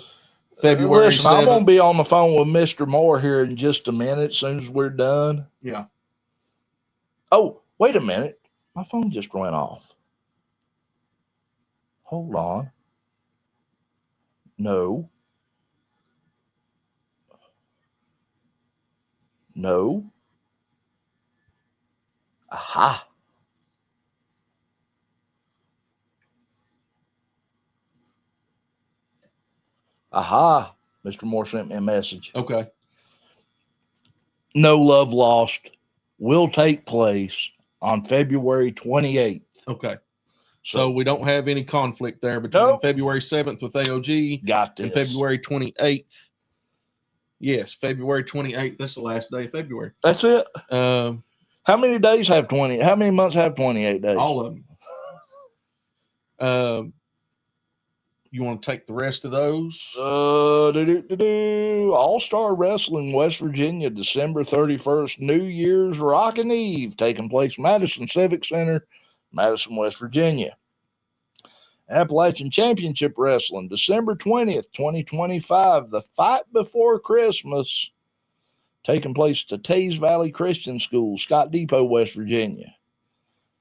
February 7th. I'm going to be on the phone with Mr. Moore here in just a minute, as soon as we're done. Yeah. Oh, wait a minute. My phone just went off. Hold on. No. Aha. Mr. Moore sent me a message. Okay. No Love Lost will take place on February 28th. Okay. So we don't have any conflict there between February 7th with AOG and February 28th. Yes, February 28th. That's the last day of February. That's it. How many days have 20? How many months have 28 days? All of them. You want to take the rest of those? All-Star Wrestling, West Virginia, December 31st, New Year's Rockin' Eve, taking place Madison Civic Center, Madison, West Virginia. Appalachian Championship Wrestling, December 20th, 2025, the Fight Before Christmas, taking place at the Tays Valley Christian School, Scott Depot, West Virginia.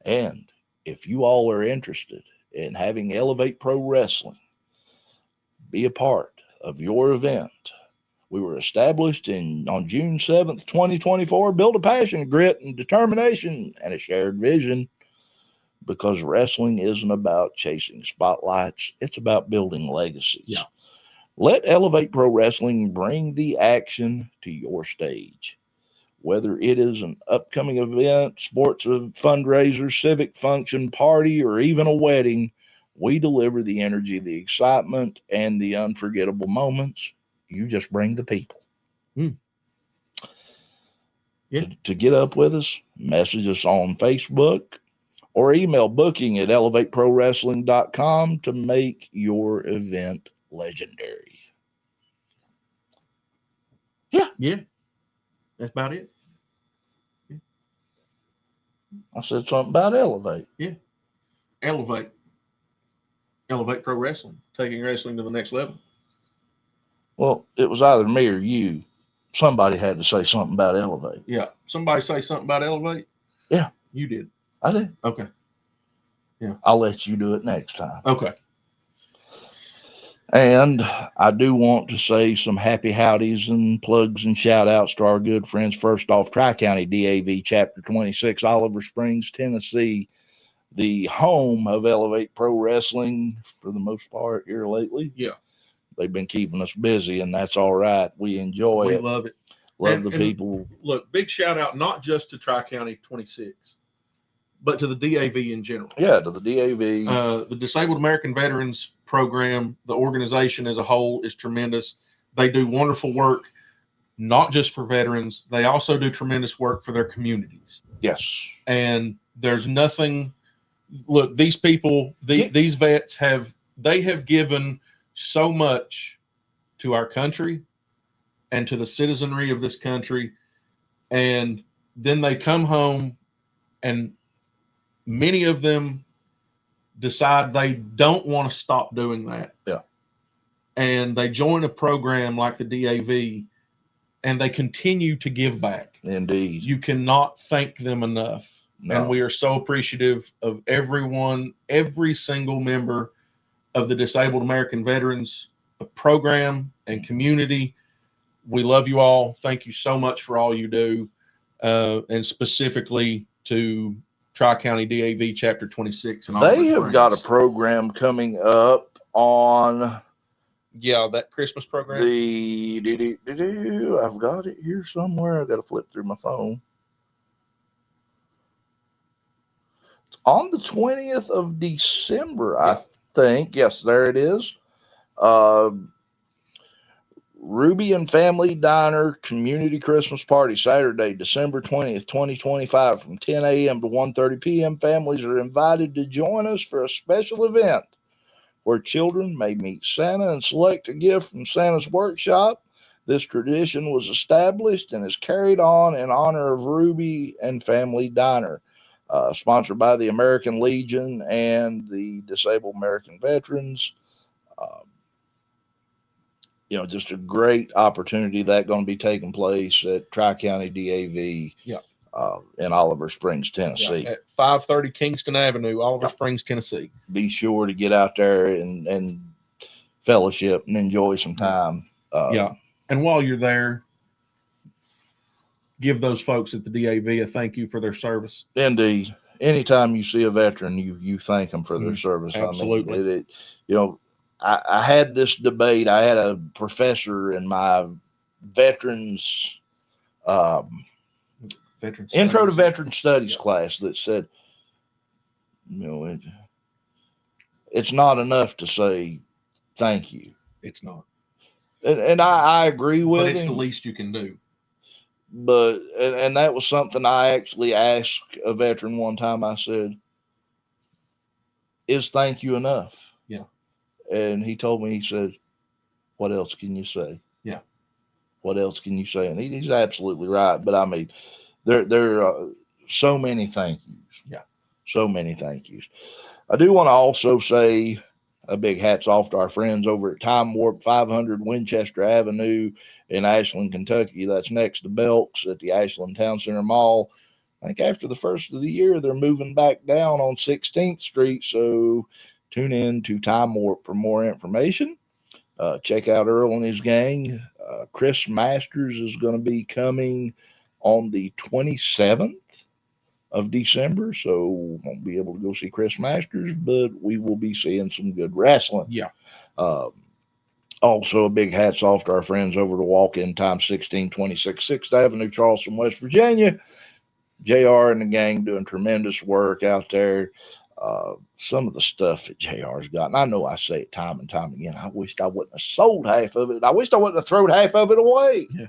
And if you all are interested in having Elevate Pro Wrestling be a part of your event, we were established on June 7th, 2024, build a passion, grit, and determination, and a shared vision, because wrestling isn't about chasing spotlights. It's about building legacies. Yeah. Let Elevate Pro Wrestling bring the action to your stage. Whether it is an upcoming event, sports fundraiser, civic function, party, or even a wedding, we deliver the energy, the excitement, and the unforgettable moments. You just bring the people. Yeah. To get up with us, message us on Facebook or email booking@elevateprowrestling.com to make your event legendary. Yeah. That's about it. I said something about Elevate. Yeah. Elevate Pro Wrestling, taking wrestling to the next level. Well, it was either me or you. Somebody had to say something about Elevate. Yeah. Somebody say something about Elevate? Yeah. You did. I did. Okay. Yeah. I'll let you do it next time. Okay. And I do want to say some happy howdies and plugs and shout outs to our good friends. First off, Tri-County DAV Chapter 26, Oliver Springs, Tennessee, the home of Elevate Pro Wrestling for the most part here lately. Yeah. They've been keeping us busy, and that's all right. We enjoy it. We love it. Love the people. Look, big shout out not just to Tri-County 26, but to the DAV in general. Yeah, to the DAV. The Disabled American Veterans Program, the organization as a whole is tremendous. They do wonderful work, not just for veterans. They also do tremendous work for their communities. Yes. And there's nothing. Look, these people, these vets have given so much to our country and to the citizenry of this country, and then they come home, and many of them decide they don't want to stop doing that. Yeah. And they join a program like the DAV, and they continue to give back. Indeed. You cannot thank them enough. No. And we are so appreciative of everyone, every single member of the Disabled American Veterans Program and community. We love you all. Thank you so much for all you do. And specifically to Tri-County DAV Chapter 26. They have got a program coming up on... Yeah, that Christmas program. I've got it here somewhere. I've got to flip through my phone. It's on the 20th of December, I think. Yes, there it is. Ruby and Family Diner Community Christmas Party, Saturday, December 20th, 2025, from 10 a.m. to 1:30 p.m. Families are invited to join us for a special event where children may meet Santa and select a gift from Santa's workshop. This tradition was established and is carried on in honor of Ruby and Family Diner, sponsored by the American Legion and the Disabled American Veterans. Just a great opportunity that going to be taking place at Tri-County DAV. Yeah. In Oliver Springs, Tennessee. Yeah, at 530 Kingston Avenue, Oliver Springs, Tennessee. Be sure to get out there and fellowship and enjoy some time. And while you're there, give those folks at the DAV a thank you for their service. Indeed. Anytime you see a veteran, you thank them for their service. Absolutely. I mean, I had this debate. I had a professor in my veterans intro to veteran studies class that said, it's not enough to say thank you. It's not. And I agree with him. But it's the least you can do. But, and that was something I actually asked a veteran one time. I said, is thank you enough? Yeah. And he told me, he said, what else can you say? Yeah. What else can you say? And he's absolutely right. But I mean, there are so many thank yous. Yeah. So many thank yous. I do want to also say a big hats off to our friends over at Time Warp 500 Winchester Avenue in Ashland, Kentucky. That's next to Belk's at the Ashland Town Center Mall. I think after the first of the year, they're moving back down on 16th Street. So tune in to Time Warp for more information. Check out Earl and his gang. Chris Masters is going to be coming on the 27th of December, so we won't be able to go see Chris Masters, but we will be seeing some good wrestling. Yeah. Also, a big hats off to our friends over to Walk-In Time 1626 6th Avenue, Charleston, West Virginia. JR and the gang doing tremendous work out there. Some of the that JR's got, and I know I say it time and time again, I wished I wouldn't have sold half of it. I wished I wouldn't have thrown half of it away. Yeah.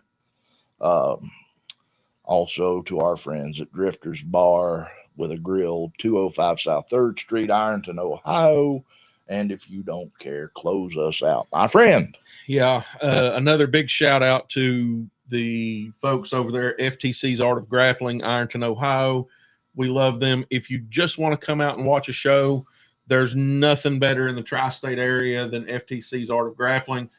Also to our friends at Drifters Bar, with a grill, 205 South 3rd Street, Ironton, Ohio. And if you don't care, close us out, my friend. Yeah. Another big shout out to the folks over there, FTC's Art of Grappling, Ironton, Ohio. We love them. If you just want to come out and watch a show, there's nothing better in the tri-state area than FTC's Art of Grappling.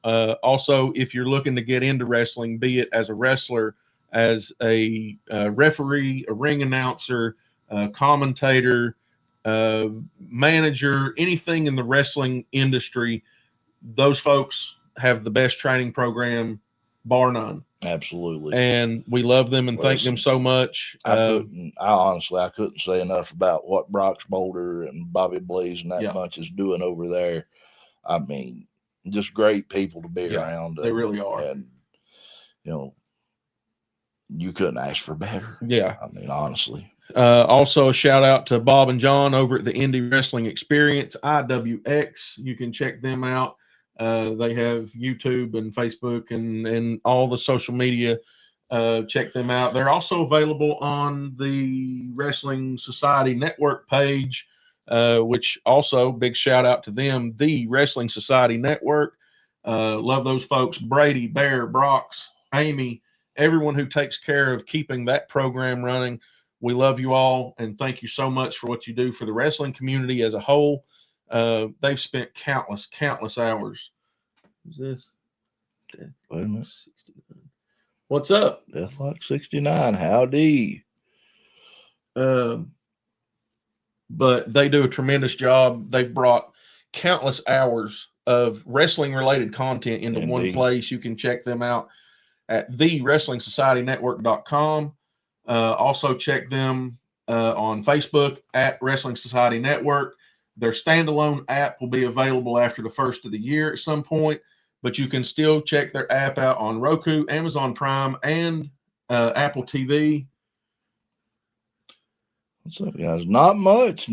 Also, if you're looking to get into wrestling, be it as a wrestler, as a referee, a ring announcer, a commentator, manager, anything in the wrestling industry, those folks have the best training program, bar none. Absolutely. And we love them and thank them so much. I honestly couldn't say enough about what Brock Boulder and Bobby Blaze and that bunch is doing over there. I mean, just great people to be around. They really are. And, you know, you couldn't ask for better. Yeah. I mean, honestly. Also, a shout out to Bob and John over at the Indy Wrestling Experience, IWX. You can check them out. They have YouTube and Facebook and all the social media. Check them out. They're also available on the Wrestling Society Network page, which also big shout out to them, the Wrestling Society Network. Love those folks, Brady, Bear, Brox, Amy, everyone who takes care of keeping that program running. We love you all, and thank you so much for what you do for the wrestling community as a whole. They've spent countless hours. Who's this? Wait a minute. 69. What's up? Deathlock 69. Howdy. But they do a tremendous job. They've brought countless hours of wrestling-related content into one place. You can check them out at thewrestlingsocietynetwork.com. Also check them on Facebook at Wrestling Society Network. Their standalone app will be available after the first of the year at some point, but you can still check their app out on Roku, Amazon Prime, and Apple TV. What's up, guys? Not much.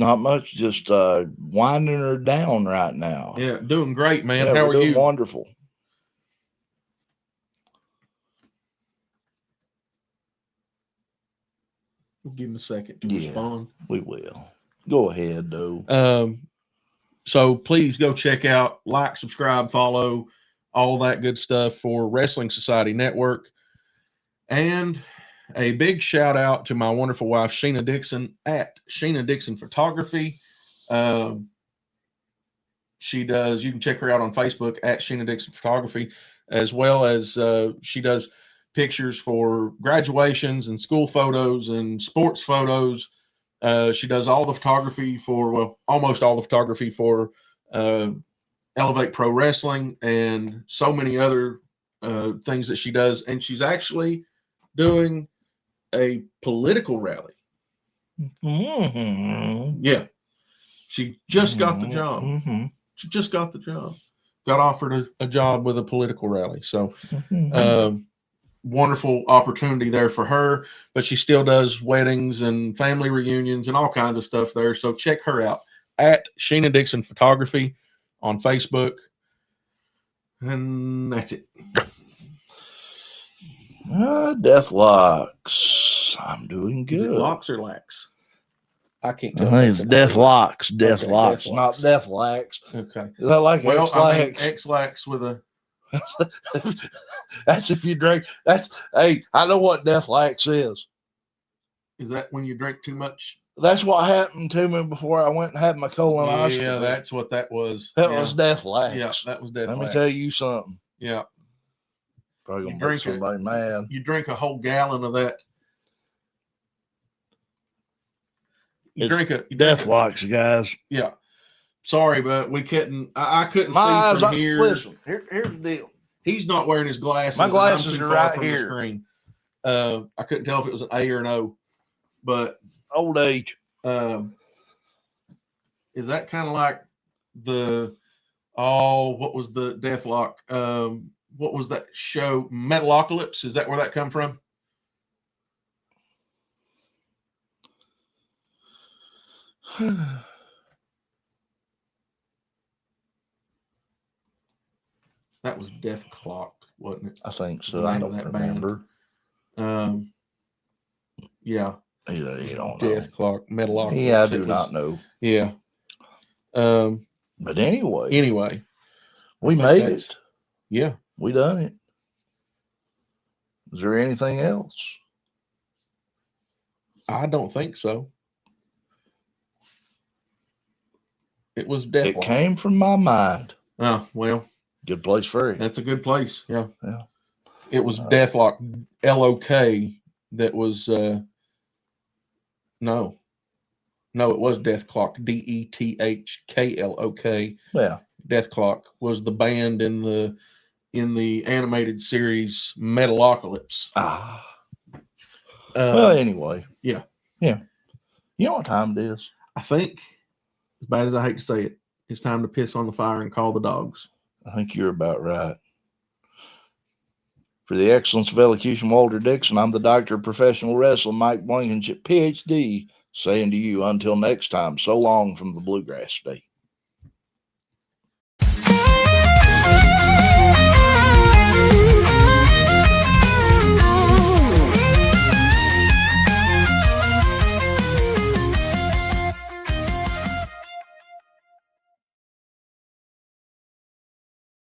Just winding her down right now. Yeah, doing great, man. Yeah, How are you? Wonderful. We'll give him a second to respond. We will. Go ahead, though. So please go check out, like, subscribe, follow, all that good stuff for Wrestling Society Network. And a big shout out to my wonderful wife, Sheena Dixon, at Sheena Dixon Photography. She does, you can check her out on Facebook at Sheena Dixon Photography, as well as she does pictures for graduations and school photos and sports photos. She does all the photography for, well, almost all the photography for Elevate Pro Wrestling and so many other things that she does. And she's actually doing a political rally. Mm-hmm. Yeah. She just got the job. Mm-hmm. She just got the job. Got offered a job with a political rally. So, wonderful opportunity there for her, but she still does weddings and family reunions and all kinds of stuff there. So check her out at Sheena Dixon Photography on Facebook. And that's it. Deathlocks. I'm doing good. Is it locks or lax? I can't tell. I think it's Deathlocks. Deathlocks, okay, not Deathlax. Okay. Is that like X-Lax? I mean, X-Lax with a... That's if you drink. Hey, I know what Deathlax is. Is that when you drink too much? That's what happened to me before I went and had my colonoscopy. Yeah, that's what that was. That was Deathlax. Yeah, that was Deathlax. Let me tell you something. Yeah. Probably gonna make somebody mad. You drink a whole gallon of that. You drink Deathlocks, guys. Yeah. Sorry, but we couldn't. I couldn't see from here. Listen, here's the deal. He's not wearing his glasses. My glasses are right from here. The screen. I couldn't tell if it was an A or an O, but old age. Is that kind of like the what was the Deathlock? What was that show? Metalocalypse? Is that where that come from? That was Death Clock, wasn't it? I think so. I don't remember. Yeah. You don't know. Death Clock, Metalocalypse. Yeah, I do not know. Yeah. But anyway, we made it. Yeah. We done it. Is there anything else? I don't think so. It was Deathlock. It came from my mind. Oh, well. Good place for it. That's a good place. Yeah. Yeah. It was Deathlock, L-O-K, that was, no, it was Death Clock, D-E-T-H-K-L-O-K. Yeah. Death Clock was the band in the animated series Metalocalypse. Well, anyway. Yeah. Yeah. You know what time it is? I think, as bad as I hate to say it, it's time to piss on the fire and call the dogs. I think you're about right. For the excellence of elocution, Walter Dixon, I'm the Doctor of Professional Wrestling, Mike Blankenship, PhD, saying to you until next time, so long from the Bluegrass State.